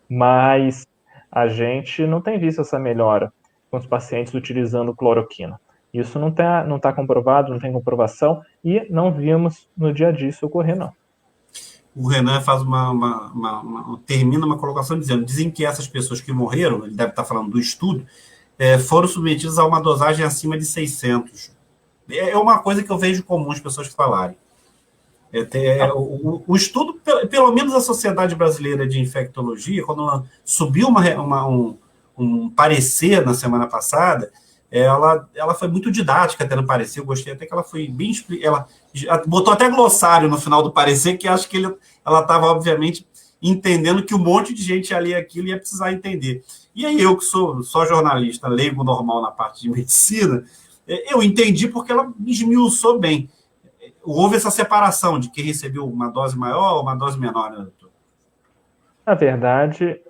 Mas a gente não tem visto essa melhora com os pacientes utilizando cloroquina. Isso não tá comprovado, não tem comprovação, e não vimos no dia a dia isso ocorrer, não. O Renan faz termina uma colocação dizem que essas pessoas que morreram, ele deve estar falando do estudo, foram submetidas a uma dosagem acima de 600. É uma coisa que eu vejo comum as pessoas falarem. O estudo, pelo menos a Sociedade Brasileira de Infectologia, quando ela subiu um parecer na semana passada, ela foi muito didática até no parecer, eu gostei até que ela foi bem... Ela botou até glossário no final do parecer, que acho que ela estava, obviamente, entendendo que um monte de gente ia ler aquilo e ia precisar entender. E aí eu, que sou só jornalista, leigo normal na parte de medicina, eu entendi porque ela esmiuçou bem. Houve essa separação de quem recebeu uma dose maior ou uma dose menor, né, doutor? Na verdade,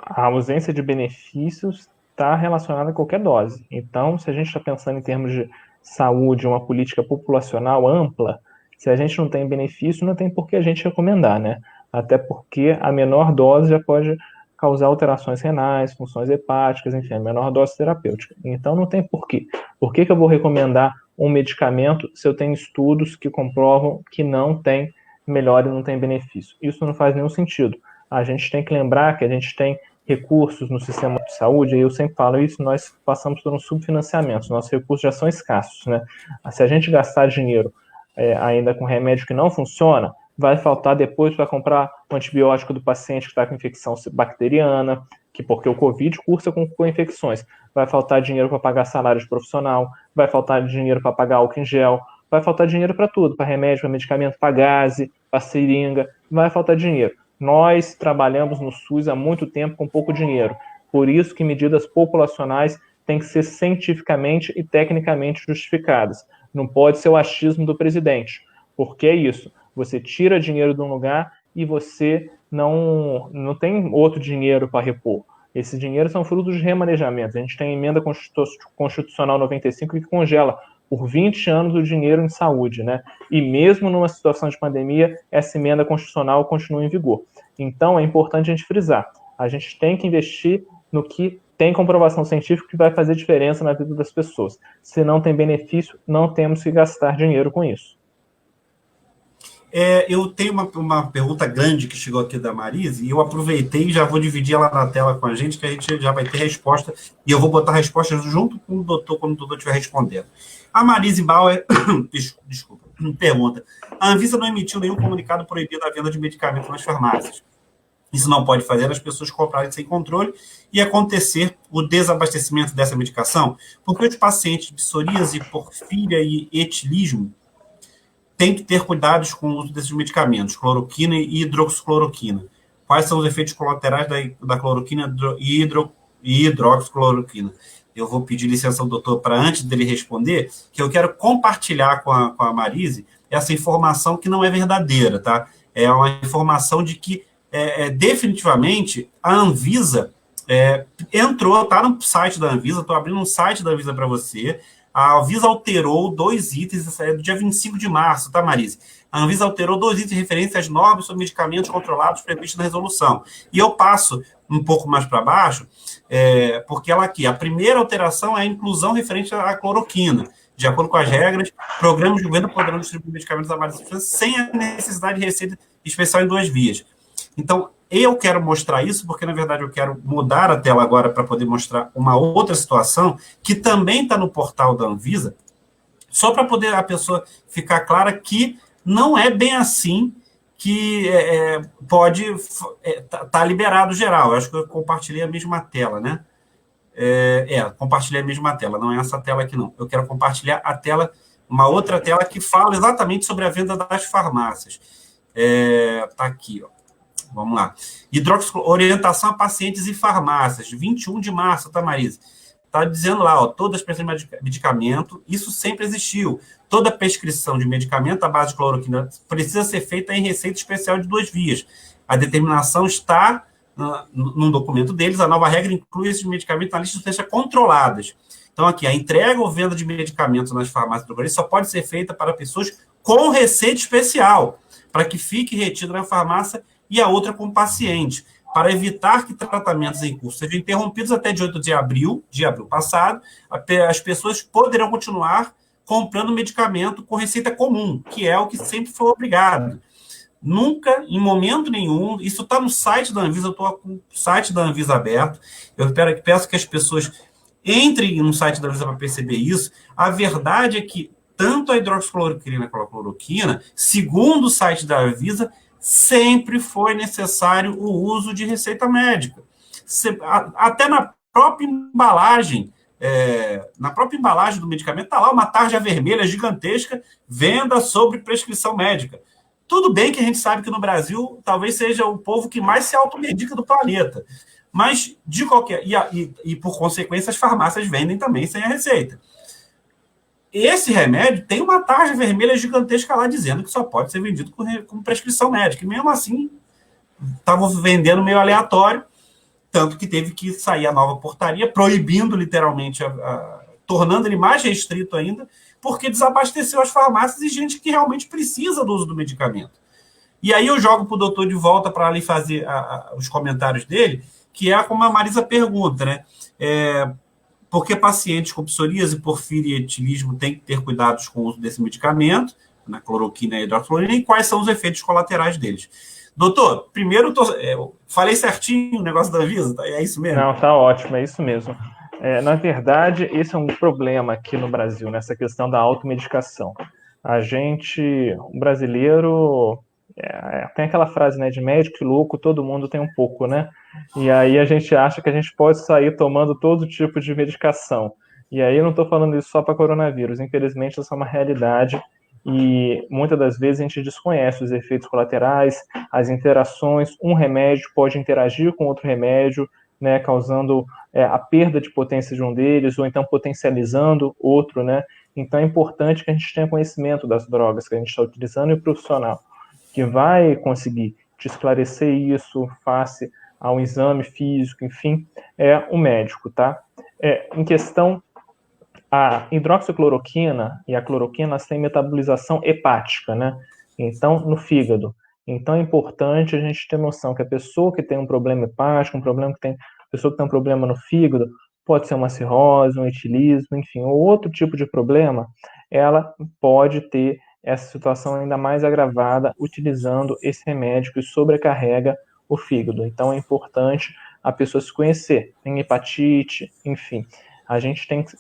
a ausência de benefícios está relacionada a qualquer dose. Então, se a gente está pensando em termos de saúde, uma política populacional ampla, se a gente não tem benefício, não tem por que a gente recomendar, né? Até porque a menor dose já pode causar alterações renais, funções hepáticas, enfim, a menor dose terapêutica. Então, não tem por quê. Por que eu vou recomendar um medicamento se eu tenho estudos que comprovam que não tem melhora e não tem benefício? Isso não faz nenhum sentido. A gente tem que lembrar que a gente tem recursos no sistema de saúde, e eu sempre falo isso, nós passamos por um subfinanciamento, nossos recursos já são escassos, né? Se a gente gastar dinheiro ainda com remédio que não funciona, vai faltar depois para comprar o antibiótico do paciente que está com infecção bacteriana, porque o Covid cursa com infecções. Vai faltar dinheiro para pagar salário de profissional, vai faltar dinheiro para pagar álcool em gel, vai faltar dinheiro para tudo, para remédio, para medicamento, para gase, para seringa, vai faltar dinheiro. Nós trabalhamos no SUS há muito tempo com pouco dinheiro. Por isso que medidas populacionais têm que ser cientificamente e tecnicamente justificadas. Não pode ser o achismo do presidente, porque é isso. Você tira dinheiro de um lugar e você não tem outro dinheiro para repor. Esses dinheiros são frutos de remanejamento. A gente tem a emenda constitucional 95 que congela por 20 anos o dinheiro em saúde, né? E mesmo numa situação de pandemia, essa emenda constitucional continua em vigor. Então, é importante a gente frisar. A gente tem que investir no que tem comprovação científica que vai fazer diferença na vida das pessoas. Se não tem benefício, não temos que gastar dinheiro com isso. Eu tenho uma pergunta grande que chegou aqui da Marise, e eu aproveitei e já vou dividir ela na tela com a gente, que a gente já vai ter resposta, e eu vou botar a resposta junto com o doutor, quando o doutor estiver respondendo. A Marise Bauer, desculpa, pergunta: a Anvisa não emitiu nenhum comunicado proibindo a venda de medicamentos nas farmácias. Isso não pode fazer as pessoas comprarem sem controle e acontecer o desabastecimento dessa medicação, porque os pacientes de psoríase, porfíria e etilismo tem que ter cuidados com o uso desses medicamentos, cloroquina e hidroxicloroquina. Quais são os efeitos colaterais da cloroquina e hidroxicloroquina? Eu vou pedir licença ao doutor para, antes dele responder, que eu quero compartilhar com a Marise essa informação que não é verdadeira, tá? É uma informação de que, definitivamente, a Anvisa entrou, está no site da Anvisa, estou abrindo um site da Anvisa para você. A Anvisa alterou 2 itens, isso é do dia 25 de março, tá, Marise? A Anvisa alterou 2 itens de referência às normas sobre medicamentos controlados previstos na resolução. E eu passo um pouco mais para baixo, porque ela aqui, a primeira alteração é a inclusão referente à cloroquina. De acordo com as regras, programas de governo poderão distribuir medicamentos à base de sem a necessidade de receita especial em 2 vias. Então, eu quero mostrar isso porque, na verdade, eu quero mudar a tela agora para poder mostrar uma outra situação que também está no portal da Anvisa, só para poder a pessoa ficar clara que não é bem assim que pode tá liberado geral. Eu acho que eu compartilhei a mesma tela, né? Compartilhei a mesma tela, não é essa tela aqui, não. Eu quero compartilhar a tela, uma outra tela que fala exatamente sobre a venda das farmácias. Tá aqui, ó. Vamos lá. Orientação a pacientes e farmácias, 21 de março, tá, Marisa? Está dizendo lá, ó, todas as prescrições de medicamento, isso sempre existiu. Toda prescrição de medicamento à base de cloroquina precisa ser feita em receita especial de 2 vias. A determinação está num documento deles, a nova regra inclui esses medicamentos na lista de doenças controladas. Então, aqui, a entrega ou venda de medicamentos nas farmácias drogaria só pode ser feita para pessoas com receita especial, para que fique retido na farmácia e a outra com o paciente, para evitar que tratamentos em curso sejam interrompidos até de 8 de abril passado, as pessoas poderão continuar comprando medicamento com receita comum, que é o que sempre foi obrigado. Nunca, em momento nenhum, isso está no site da Anvisa, eu estou com o site da Anvisa aberto, eu peço que as pessoas entrem no site da Anvisa para perceber isso. A verdade é que tanto a hidroxicloroquina quanto a cloroquina, segundo o site da Anvisa, sempre foi necessário o uso de receita médica. Até na própria embalagem, do medicamento, está lá uma tarja vermelha gigantesca, venda sobre prescrição médica. Tudo bem que a gente sabe que no Brasil talvez seja o povo que mais se automedica do planeta, mas de qualquer... E por consequência, as farmácias vendem também sem a receita. Esse remédio tem uma tarja vermelha gigantesca lá dizendo que só pode ser vendido com prescrição médica. E mesmo assim, estavam vendendo meio aleatório, tanto que teve que sair a nova portaria, proibindo literalmente, tornando ele mais restrito ainda, porque desabasteceu as farmácias e gente que realmente precisa do uso do medicamento. E aí eu jogo para o doutor de volta para ali fazer os comentários dele, que é como a Marisa pergunta, né? Porque pacientes com psoríase, porfíria e etilismo têm que ter cuidados com o uso desse medicamento, na cloroquina e hidroxicloroquina, e quais são os efeitos colaterais deles. Doutor, primeiro, falei certinho o negócio da Anvisa? É isso mesmo? Não, tá ótimo, é isso mesmo. Na verdade, esse é um problema aqui no Brasil, nessa questão da automedicação. O brasileiro, tem aquela frase, né, de médico e louco, todo mundo tem um pouco, né? E aí a gente acha que a gente pode sair tomando todo tipo de medicação. E aí eu não estou falando isso só para coronavírus, infelizmente essa é uma realidade e muitas das vezes a gente desconhece os efeitos colaterais, as interações, um remédio pode interagir com outro remédio, né, causando a perda de potência de um deles, ou então potencializando outro, né? Então é importante que a gente tenha conhecimento das drogas que a gente está utilizando e o profissional que vai conseguir te esclarecer isso face ao exame físico, enfim, é o médico, tá? Em questão, a hidroxicloroquina e a cloroquina, elas têm metabolização hepática, né? Então, no fígado. Então, é importante a gente ter noção que a pessoa que tem um problema hepático, pessoa que tem um problema no fígado, pode ser uma cirrose, um etilismo, enfim, ou outro tipo de problema, ela pode ter essa situação ainda mais agravada utilizando esse remédio que sobrecarrega o fígado. Então, é importante a pessoa se conhecer. Tem hepatite, enfim.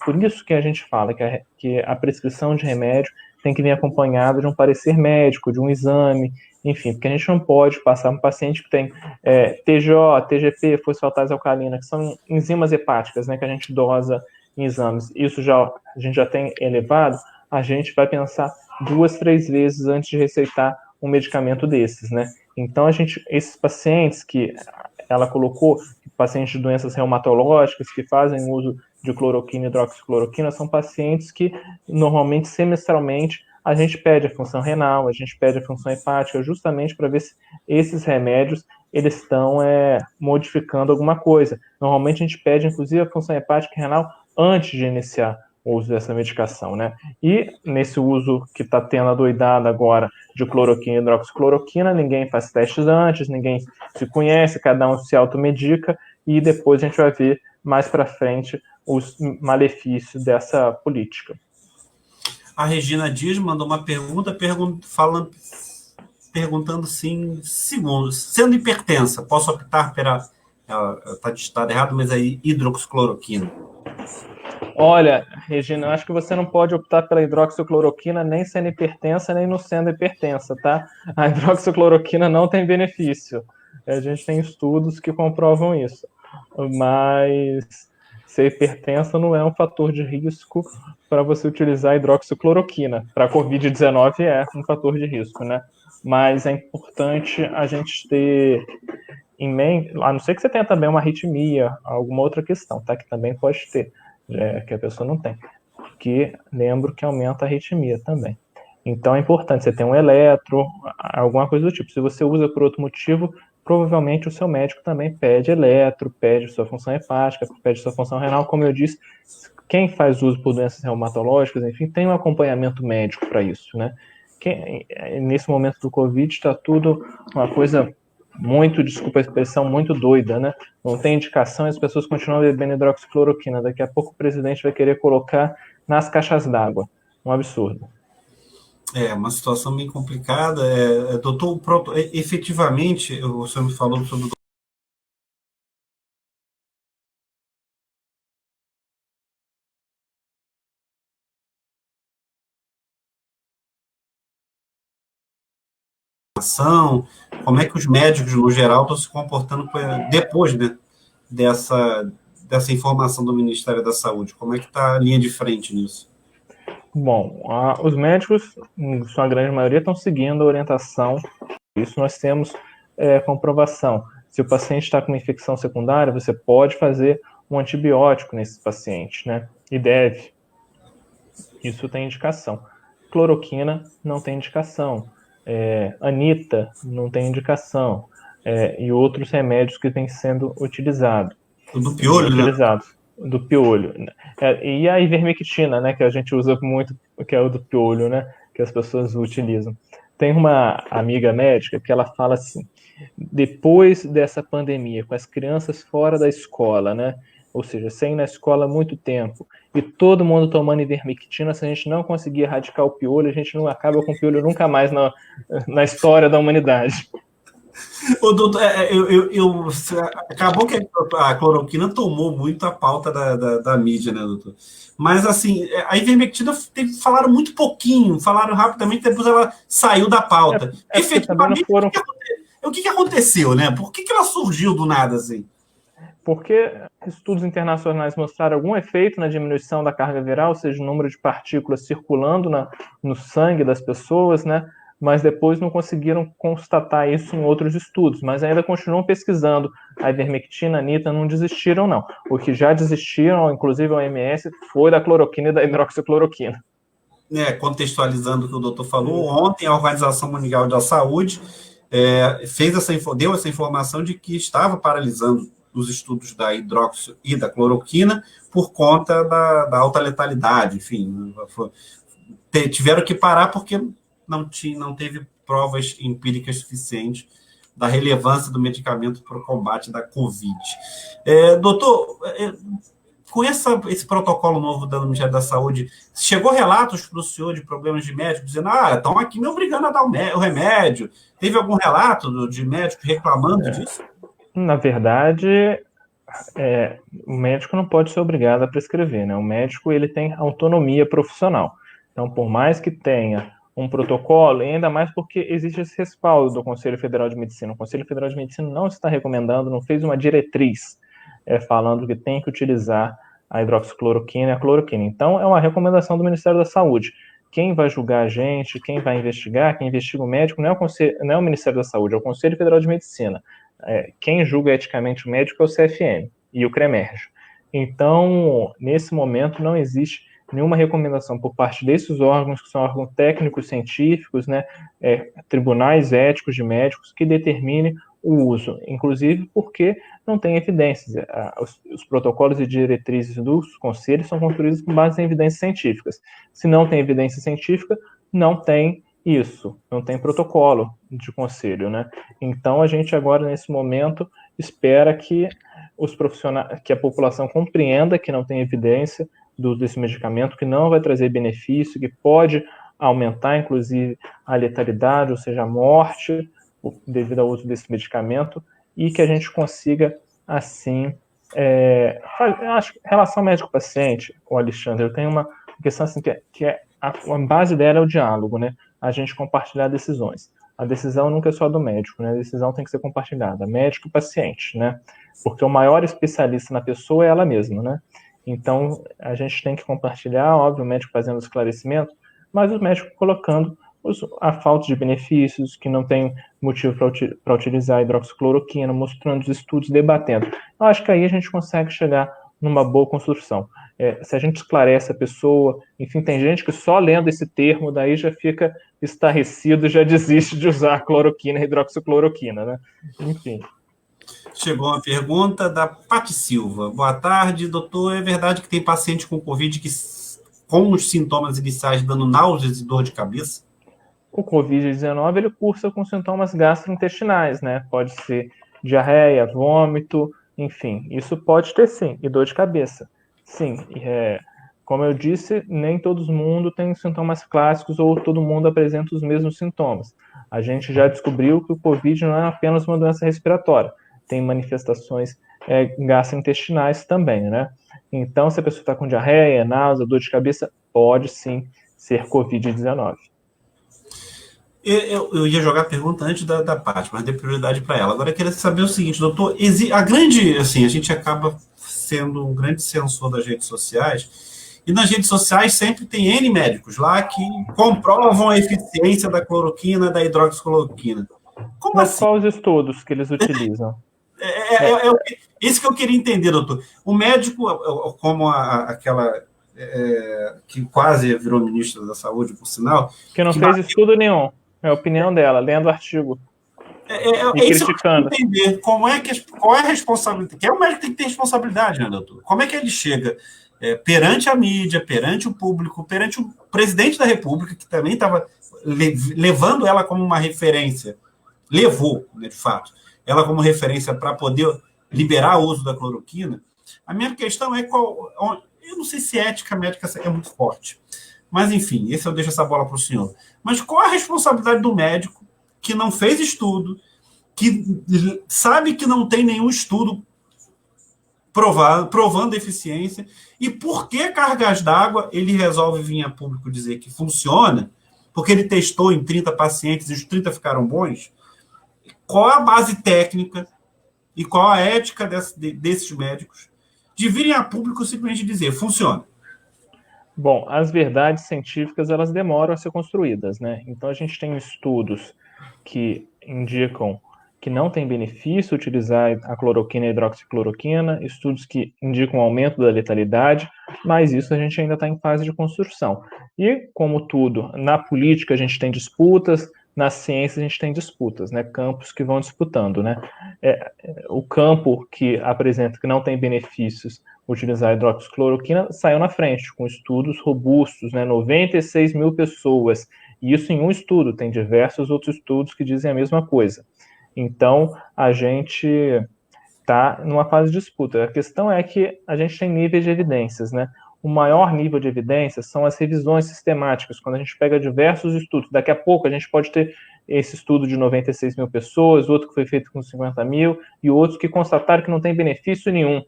Por isso que a gente fala que a prescrição de remédio tem que vir acompanhada de um parecer médico, de um exame, enfim, porque a gente não pode passar um paciente que tem TGO, TGP, fosfatase alcalina, que são enzimas hepáticas, né, que a gente dosa em exames. Isso a gente já tem elevado, a gente vai pensar 2, 3 vezes antes de receitar um medicamento desses, né? Então, esses pacientes que ela colocou, pacientes de doenças reumatológicas que fazem uso de cloroquina e hidroxicloroquina, são pacientes que, normalmente, semestralmente, a gente pede a função renal, a gente pede a função hepática, justamente para ver se esses remédios eles estão modificando alguma coisa. Normalmente, a gente pede, inclusive, a função hepática e renal antes de iniciar o uso dessa medicação, né? E nesse uso que está tendo a doidada agora de cloroquina e hidroxicloroquina, ninguém faz testes antes, ninguém se conhece, cada um se automedica e depois a gente vai ver mais para frente os malefícios dessa política. A Regina Dias mandou uma pergunta perguntando assim, sendo hipertensa, posso optar está digitado errado, mas aí hidroxicloroquina. Olha, Regina, eu acho que você não pode optar pela hidroxicloroquina nem sendo hipertensa, nem não sendo hipertensa, tá? A hidroxicloroquina não tem benefício. A gente tem estudos que comprovam isso. Mas ser hipertensa não é um fator de risco para você utilizar a hidroxicloroquina. Para a Covid-19 é um fator de risco, né? Mas é importante a gente ter em mente, a não ser que você tenha também uma arritmia, alguma outra questão, tá? Que também pode ter, que a pessoa não tem. Que lembro que aumenta a arritmia também. Então é importante você ter um eletro, alguma coisa do tipo. Se você usa por outro motivo, provavelmente o seu médico também pede eletro, pede sua função hepática, pede sua função renal. Como eu disse, quem faz uso por doenças reumatológicas, enfim, tem um acompanhamento médico para isso, né? Nesse momento do Covid está tudo uma coisa muito, desculpa a expressão, muito doida, né? Não tem indicação e as pessoas continuam bebendo hidroxicloroquina. Daqui a pouco o presidente vai querer colocar nas caixas d'água. Um absurdo. É uma situação bem complicada. Doutor, efetivamente, o senhor me falou sobre ação, como é que os médicos, no geral, estão se comportando depois, né, dessa informação do Ministério da Saúde? Como é que está a linha de frente nisso? Bom, os médicos, em sua grande maioria, estão seguindo a orientação. Isso nós temos comprovação. Se o paciente está com uma infecção secundária, você pode fazer um antibiótico nesse paciente, né? E deve. Isso tem indicação. Cloroquina não tem indicação. Anita não tem indicação. E outros remédios que têm sendo utilizados. Do piolho, né? Do piolho. E a ivermectina, né, que a gente usa muito, que é o do piolho, né, que as pessoas utilizam. Tem uma amiga médica que ela fala assim, depois dessa pandemia, com as crianças fora da escola, né, ou seja, sem ir na escola há muito tempo, e todo mundo tomando ivermectina, se a gente não conseguir erradicar o piolho, a gente não acaba com o piolho nunca mais na história da humanidade. Ô, doutor, acabou que a cloroquina tomou muito a pauta da mídia, né, doutor? Mas, assim, a ivermectina falaram muito pouquinho, falaram rapidamente, depois ela saiu da pauta. Efetivamente, o que aconteceu, né? Por que ela surgiu do nada, assim? Porque estudos internacionais mostraram algum efeito na diminuição da carga viral, ou seja, o número de partículas circulando no sangue das pessoas, né? Mas depois não conseguiram constatar isso em outros estudos, mas ainda continuam pesquisando. A ivermectina, a anita, não desistiram, não. O que já desistiram, inclusive a OMS, foi da cloroquina e da hidroxicloroquina. Contextualizando o que o doutor falou, ontem a Organização Mundial da Saúde deu essa informação de que estava paralisando os estudos da hidroxi e da cloroquina por conta da alta letalidade, enfim, tiveram que parar porque não teve provas empíricas suficientes da relevância do medicamento para o combate da Covid. Doutor, com esse protocolo novo do Ministério da Saúde, chegou relatos para o senhor de problemas de médicos dizendo, estão aqui me obrigando a dar o remédio. Teve algum relato de médico reclamando disso? Na verdade, o médico não pode ser obrigado a prescrever, né? O médico ele tem autonomia profissional. Então, por mais que tenha um protocolo, e ainda mais porque existe esse respaldo do Conselho Federal de Medicina. O Conselho Federal de Medicina não está recomendando, não fez uma diretriz falando que tem que utilizar a hidroxicloroquina e a cloroquina. Então, é uma recomendação do Ministério da Saúde. Quem vai julgar a gente, quem vai investigar, quem investiga o médico, não é o Ministério da Saúde, é o Conselho Federal de Medicina. Quem julga eticamente o médico é o CFM e o CREMERJ. Então, nesse momento, não existe nenhuma recomendação por parte desses órgãos, que são órgãos técnicos científicos, né, tribunais éticos de médicos, que determine o uso, inclusive porque não tem evidências. Os protocolos e diretrizes dos conselhos são construídos com base em evidências científicas. Se não tem evidência científica, não tem isso, não tem protocolo de conselho, né? Então, a gente agora, nesse momento, espera que os profissionais, que a população compreenda que não tem evidência desse medicamento, que não vai trazer benefício, que pode aumentar, inclusive, a letalidade, ou seja, a morte devido ao uso desse medicamento, e que a gente consiga, assim, Eu acho que relação médico-paciente, o Alexandre, eu tenho uma questão assim a base dela é o diálogo, né? A gente compartilhar decisões. A decisão nunca é só do médico, né? A decisão tem que ser compartilhada, médico e paciente, né? Porque o maior especialista na pessoa é ela mesma, né? Então, a gente tem que compartilhar, óbvio, o médico fazendo o esclarecimento, mas o médico colocando a falta de benefícios, que não tem motivo para utilizar a hidroxicloroquina, mostrando os estudos, debatendo. Eu acho que aí a gente consegue chegar numa boa construção. Se a gente esclarece a pessoa, enfim, tem gente que só lendo esse termo daí já fica estarrecido e já desiste de usar a cloroquina, a hidroxicloroquina, né? Enfim. Chegou uma pergunta da Pati Silva. Boa tarde, doutor. É verdade que tem paciente com Covid com os sintomas iniciais dando náuseas e dor de cabeça? O Covid-19, ele cursa com sintomas gastrointestinais, né? Pode ser diarreia, vômito, enfim. Isso pode ter sim, e dor de cabeça. Sim, como eu disse, nem todo mundo tem sintomas clássicos ou todo mundo apresenta os mesmos sintomas. A gente já descobriu que o Covid não é apenas uma doença respiratória, tem manifestações gastrointestinais também, né? Então, se a pessoa está com diarreia, náusea, dor de cabeça, pode sim ser Covid-19. Eu ia jogar a pergunta antes da Paty, mas dei prioridade para ela. Agora eu queria saber o seguinte, doutor, a grande, assim, a gente acaba sendo um grande censor das redes sociais, e nas redes sociais sempre tem N médicos lá que comprovam a eficiência da cloroquina, da hidroxicloroquina. Como Mas assim? quais os estudos que eles utilizam? Isso que eu queria entender, doutor. O médico, como aquela que quase virou ministra da Saúde, por sinal... Que não fez estudo nenhum. É a opinião dela, lendo o artigo. E isso que eu quero entender. Qual é a responsabilidade? Que é o médico que tem que ter responsabilidade, né, doutor? Como é que ele chega perante a mídia, perante o público, perante o presidente da República, que também estava levando ela como uma referência, levou, né, de fato, ela como referência para poder liberar o uso da cloroquina? A minha questão é eu não sei se ética médica é muito forte, mas enfim, eu deixo essa bola para o senhor. Mas qual a responsabilidade do médico que não fez estudo, que sabe que não tem nenhum estudo provando eficiência, e por que cargas d'água ele resolve vir a público dizer que funciona, porque ele testou em 30 pacientes e os 30 ficaram bons? Qual a base técnica e qual a ética desses médicos de virem a público simplesmente dizer funciona? Bom, as verdades científicas, elas demoram a ser construídas, né? Então, a gente tem estudos que indicam que não tem benefício utilizar a cloroquina e a hidroxicloroquina, estudos que indicam aumento da letalidade, mas isso a gente ainda está em fase de construção. E, como tudo, na política a gente tem disputas, na ciência a gente tem disputas, né? Campos que vão disputando, né? O campo que apresenta que não tem benefícios utilizar a hidroxicloroquina saiu na frente, com estudos robustos, né? 96 mil pessoas, e isso em um estudo, tem diversos outros estudos que dizem a mesma coisa. Então, a gente está numa fase de disputa. A questão é que a gente tem níveis de evidências, né? O maior nível de evidências são as revisões sistemáticas, quando a gente pega diversos estudos. Daqui a pouco a gente pode ter esse estudo de 96 mil pessoas, outro que foi feito com 50 mil, e outros que constataram que não tem benefício nenhum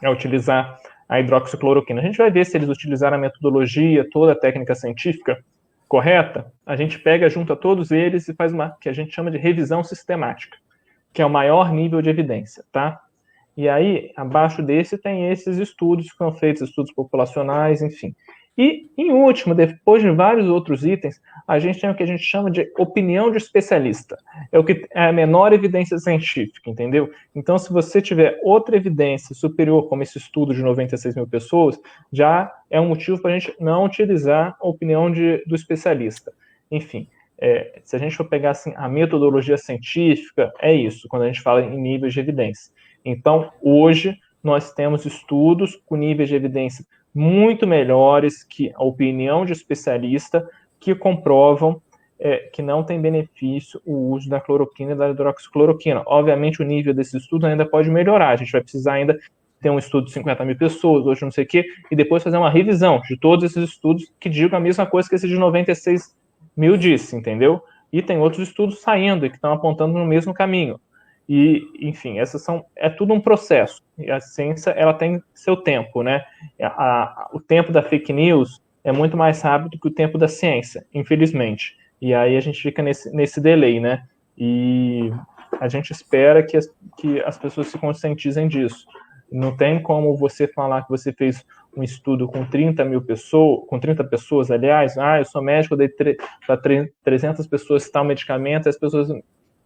a utilizar a hidroxicloroquina. A gente vai ver se eles utilizaram a metodologia, toda a técnica científica correta. A gente pega, junta todos eles e faz uma que a gente chama de revisão sistemática, que é o maior nível de evidência, tá? E aí, abaixo desse, tem esses estudos que são feitos, estudos populacionais, enfim. E, em último, depois de vários outros itens, a gente tem o que a gente chama de opinião de especialista. É o que é a menor evidência científica, entendeu? Então, se você tiver outra evidência superior, como esse estudo de 96 mil pessoas, já é um motivo para a gente não utilizar a opinião do especialista. Enfim, se a gente for pegar assim, a metodologia científica, é isso, quando a gente fala em níveis de evidência. Então, hoje, nós temos estudos com níveis de evidência muito melhores que a opinião de especialista, que comprovam que não tem benefício o uso da cloroquina e da hidroxicloroquina. Obviamente, o nível desse estudo ainda pode melhorar. A gente vai precisar ainda ter um estudo de 50 mil pessoas, hoje não sei o quê, e depois fazer uma revisão de todos esses estudos que digam a mesma coisa que esse de 96 mil disse, entendeu? E tem outros estudos saindo e que estão apontando no mesmo caminho. E, enfim, é tudo um processo. E a ciência, ela tem seu tempo, né? O tempo da fake news é muito mais rápido que o tempo da ciência, infelizmente. E aí a gente fica nesse delay, né? E a gente espera que as pessoas se conscientizem disso. Não tem como você falar que você fez um estudo com 30 pessoas, aliás, eu sou médico, eu dei para 300 pessoas tal medicamento, as pessoas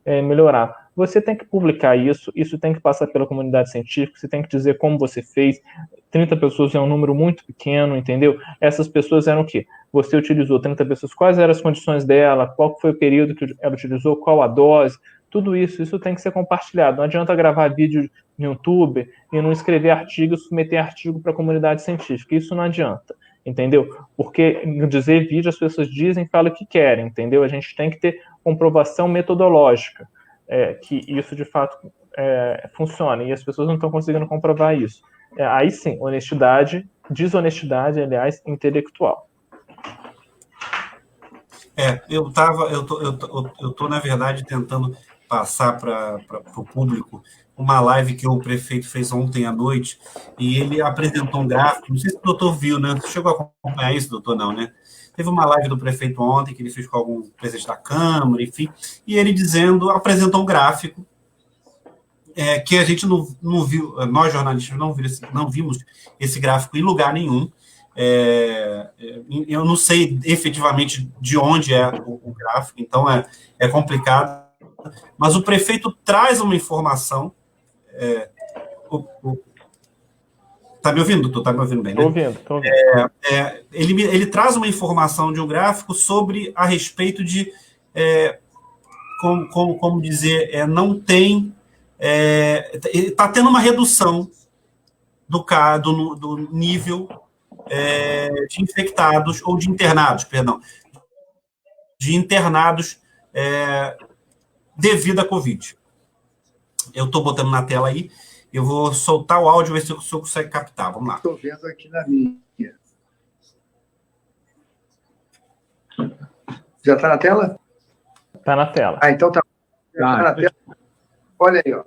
melhorar. Você tem que publicar isso tem que passar pela comunidade científica, você tem que dizer como você fez. 30 pessoas é um número muito pequeno, entendeu? Essas pessoas eram o quê? Você utilizou 30 pessoas, quais eram as condições dela, qual foi o período que ela utilizou, qual a dose, tudo isso tem que ser compartilhado. Não adianta gravar vídeo no YouTube e não escrever artigo, submeter artigo para a comunidade científica. Isso não adianta, entendeu? Porque no dizer vídeo as pessoas dizem, falam o que querem, entendeu? A gente tem que ter comprovação metodológica, que isso de fato funciona, e as pessoas não estão conseguindo comprovar isso. Aí sim, desonestidade, aliás, intelectual. Eu tô, na verdade, tentando passar para o público uma live que o prefeito fez ontem à noite, e ele apresentou um gráfico, não sei se o doutor viu, né? Você chegou a acompanhar isso, doutor, não, né? Teve uma live do prefeito ontem, que ele fez com algum presidente da Câmara, enfim, e ele apresentou um gráfico que a gente não viu, nós jornalistas não vimos esse gráfico em lugar nenhum. Eu não sei efetivamente de onde é o gráfico, então é complicado, mas o prefeito traz uma informação. Está me ouvindo, doutor? Está me ouvindo bem, né? Estou ouvindo. Ele traz uma informação de um gráfico a respeito de, como dizer, não tem... Está tendo uma redução do nível de infectados, ou de internados, devido à Covid. Eu estou botando na tela aí, eu vou soltar o áudio, ver se o senhor consegue captar. Vamos lá. Estou vendo aqui na minha. Já está na tela? Está na tela. Então está. Tá na tela. Olha aí, ó.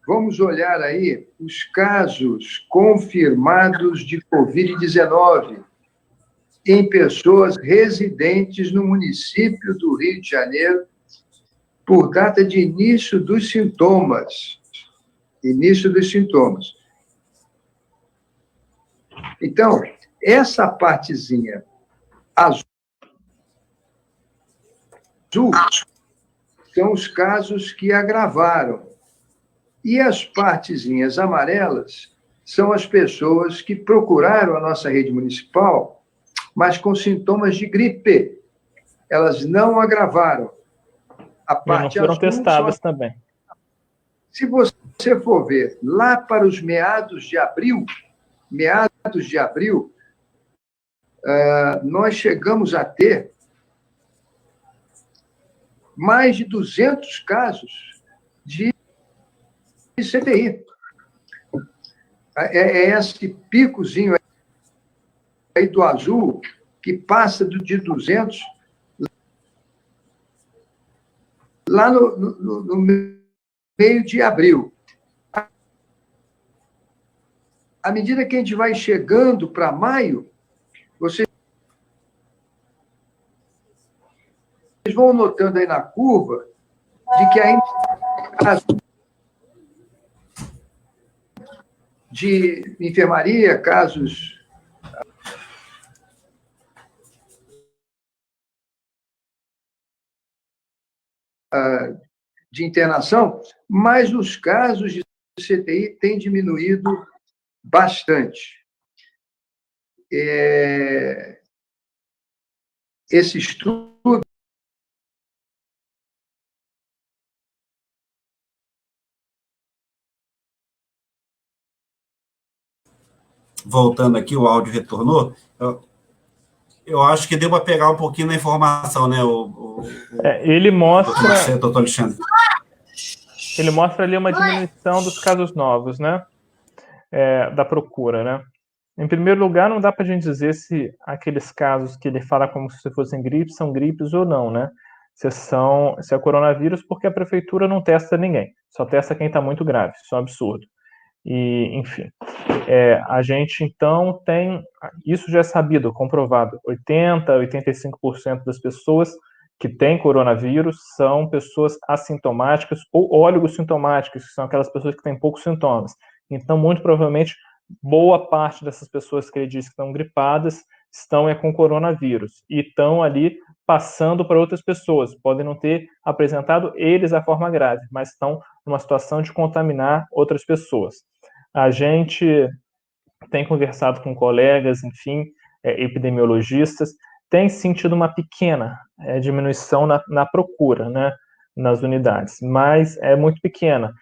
Vamos olhar aí os casos confirmados de Covid-19 em pessoas residentes no município do Rio de Janeiro por data de início dos sintomas. Então, essa partezinha azul são os casos que agravaram. E as partezinhas amarelas são as pessoas que procuraram a nossa rede municipal, mas com sintomas de gripe. Elas não agravaram. A parte não foram testadas também. Se você for ver lá para os meados de abril, nós chegamos a ter mais de 200 casos de CTI. Esse picozinho aí do azul, que passa de 200, lá no meio de abril. À medida que a gente vai chegando para maio, vocês vão notando aí na curva de que ainda de enfermaria, casos de internação, mas os casos de CTI têm diminuído bastante. Esse estudo voltando aqui, o áudio retornou. Eu acho que deu para pegar um pouquinho da informação, né? Ele mostra. Doutor Alexandre. Ele mostra ali uma diminuição dos casos novos, né? Da procura, né? Em primeiro lugar, não dá para a gente dizer se aqueles casos que ele fala como se fossem gripes são gripes ou não, né? se é coronavírus, porque a prefeitura não testa ninguém, só testa quem está muito grave, isso é um absurdo. E, enfim, a gente então tem, isso já é sabido, comprovado, 85% das pessoas que têm coronavírus são pessoas assintomáticas ou oligossintomáticas, que são aquelas pessoas que têm poucos sintomas. Então, muito provavelmente, boa parte dessas pessoas que ele diz que estão gripadas estão com coronavírus e estão ali passando para outras pessoas. Podem não ter apresentado eles a forma grave, mas estão numa situação de contaminar outras pessoas. A gente tem conversado com colegas, enfim, epidemiologistas, tem sentido uma pequena diminuição na procura, né, nas unidades, mas é muito pequena.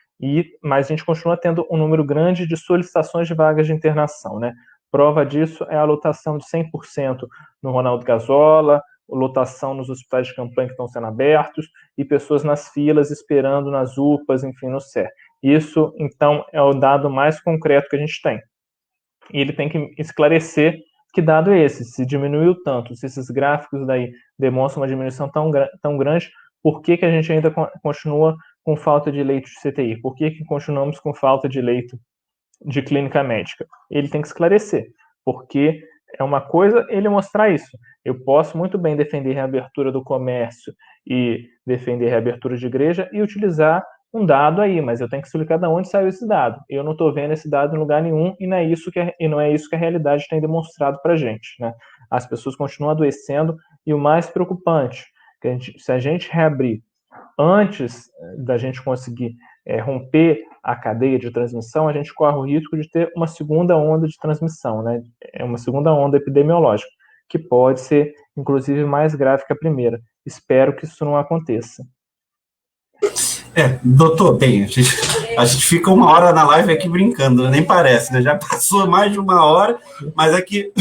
Mas a gente continua tendo um número grande de solicitações de vagas de internação, né? Prova disso é a lotação de 100% no Ronaldo Gazola, lotação nos hospitais de campanha que estão sendo abertos e pessoas nas filas esperando nas UPAs, enfim, no CER. Isso, então, é o dado mais concreto que a gente tem. E ele tem que esclarecer que dado é esse, se diminuiu tanto, se esses gráficos daí demonstram uma diminuição tão grande, por que a gente ainda continua com falta de leito de CTI? Por que continuamos com falta de leito de clínica médica? Ele tem que esclarecer, porque é uma coisa ele mostrar isso. Eu posso muito bem defender a reabertura do comércio e defender a reabertura de igreja e utilizar um dado aí, mas eu tenho que explicar de onde saiu esse dado. Eu não estou vendo esse dado em lugar nenhum e não é isso que a realidade tem demonstrado para a gente, né? As pessoas continuam adoecendo e o mais preocupante, se a gente reabrir antes da gente conseguir romper a cadeia de transmissão, a gente corre o risco de ter uma segunda onda de transmissão, né? Uma segunda onda epidemiológica, que pode ser, inclusive, mais grave que a primeira. Espero que isso não aconteça. Doutor, bem, a gente fica uma hora na live aqui brincando, nem parece, né? Já passou mais de uma hora, mas é que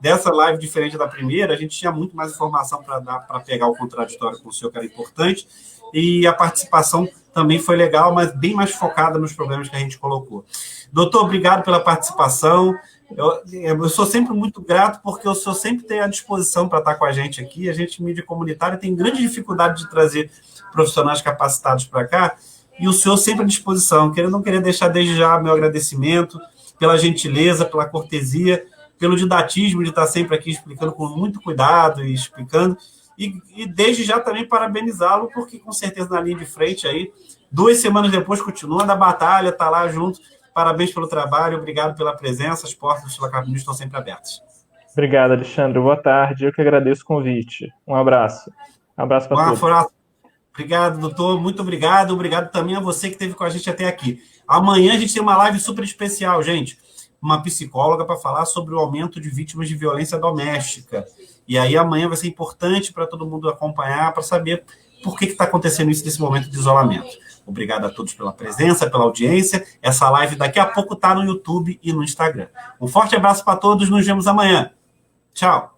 dessa live, diferente da primeira, a gente tinha muito mais informação para pegar o contraditório com o senhor, que era importante, e a participação também foi legal, mas bem mais focada nos problemas que a gente colocou. Doutor, obrigado pela participação. Eu sou sempre muito grato, porque o senhor sempre tem à disposição para estar com a gente aqui. A gente, mídia comunitária, tem grande dificuldade de trazer profissionais capacitados para cá, e o senhor sempre à disposição. Não queria deixar desde já meu agradecimento pela gentileza, pela cortesia, pelo didatismo de estar sempre aqui explicando com muito cuidado e explicando, e desde já também parabenizá-lo, porque com certeza na linha de frente aí, 2 semanas depois, continuando a batalha, está lá junto. Parabéns pelo trabalho, obrigado pela presença, as portas do Sulacap News estão sempre abertas. Obrigado, Alexandre, boa tarde, eu que agradeço o convite. Um abraço. Um abraço para todos. Obrigado, doutor, muito obrigado. Obrigado também a você que esteve com a gente até aqui. Amanhã a gente tem uma live super especial, gente. Uma psicóloga para falar sobre o aumento de vítimas de violência doméstica. E aí amanhã vai ser importante para todo mundo acompanhar, para saber por que está acontecendo isso nesse momento de isolamento. Obrigado a todos pela presença, pela audiência. Essa live daqui a pouco está no YouTube e no Instagram. Um forte abraço para todos, nos vemos amanhã. Tchau.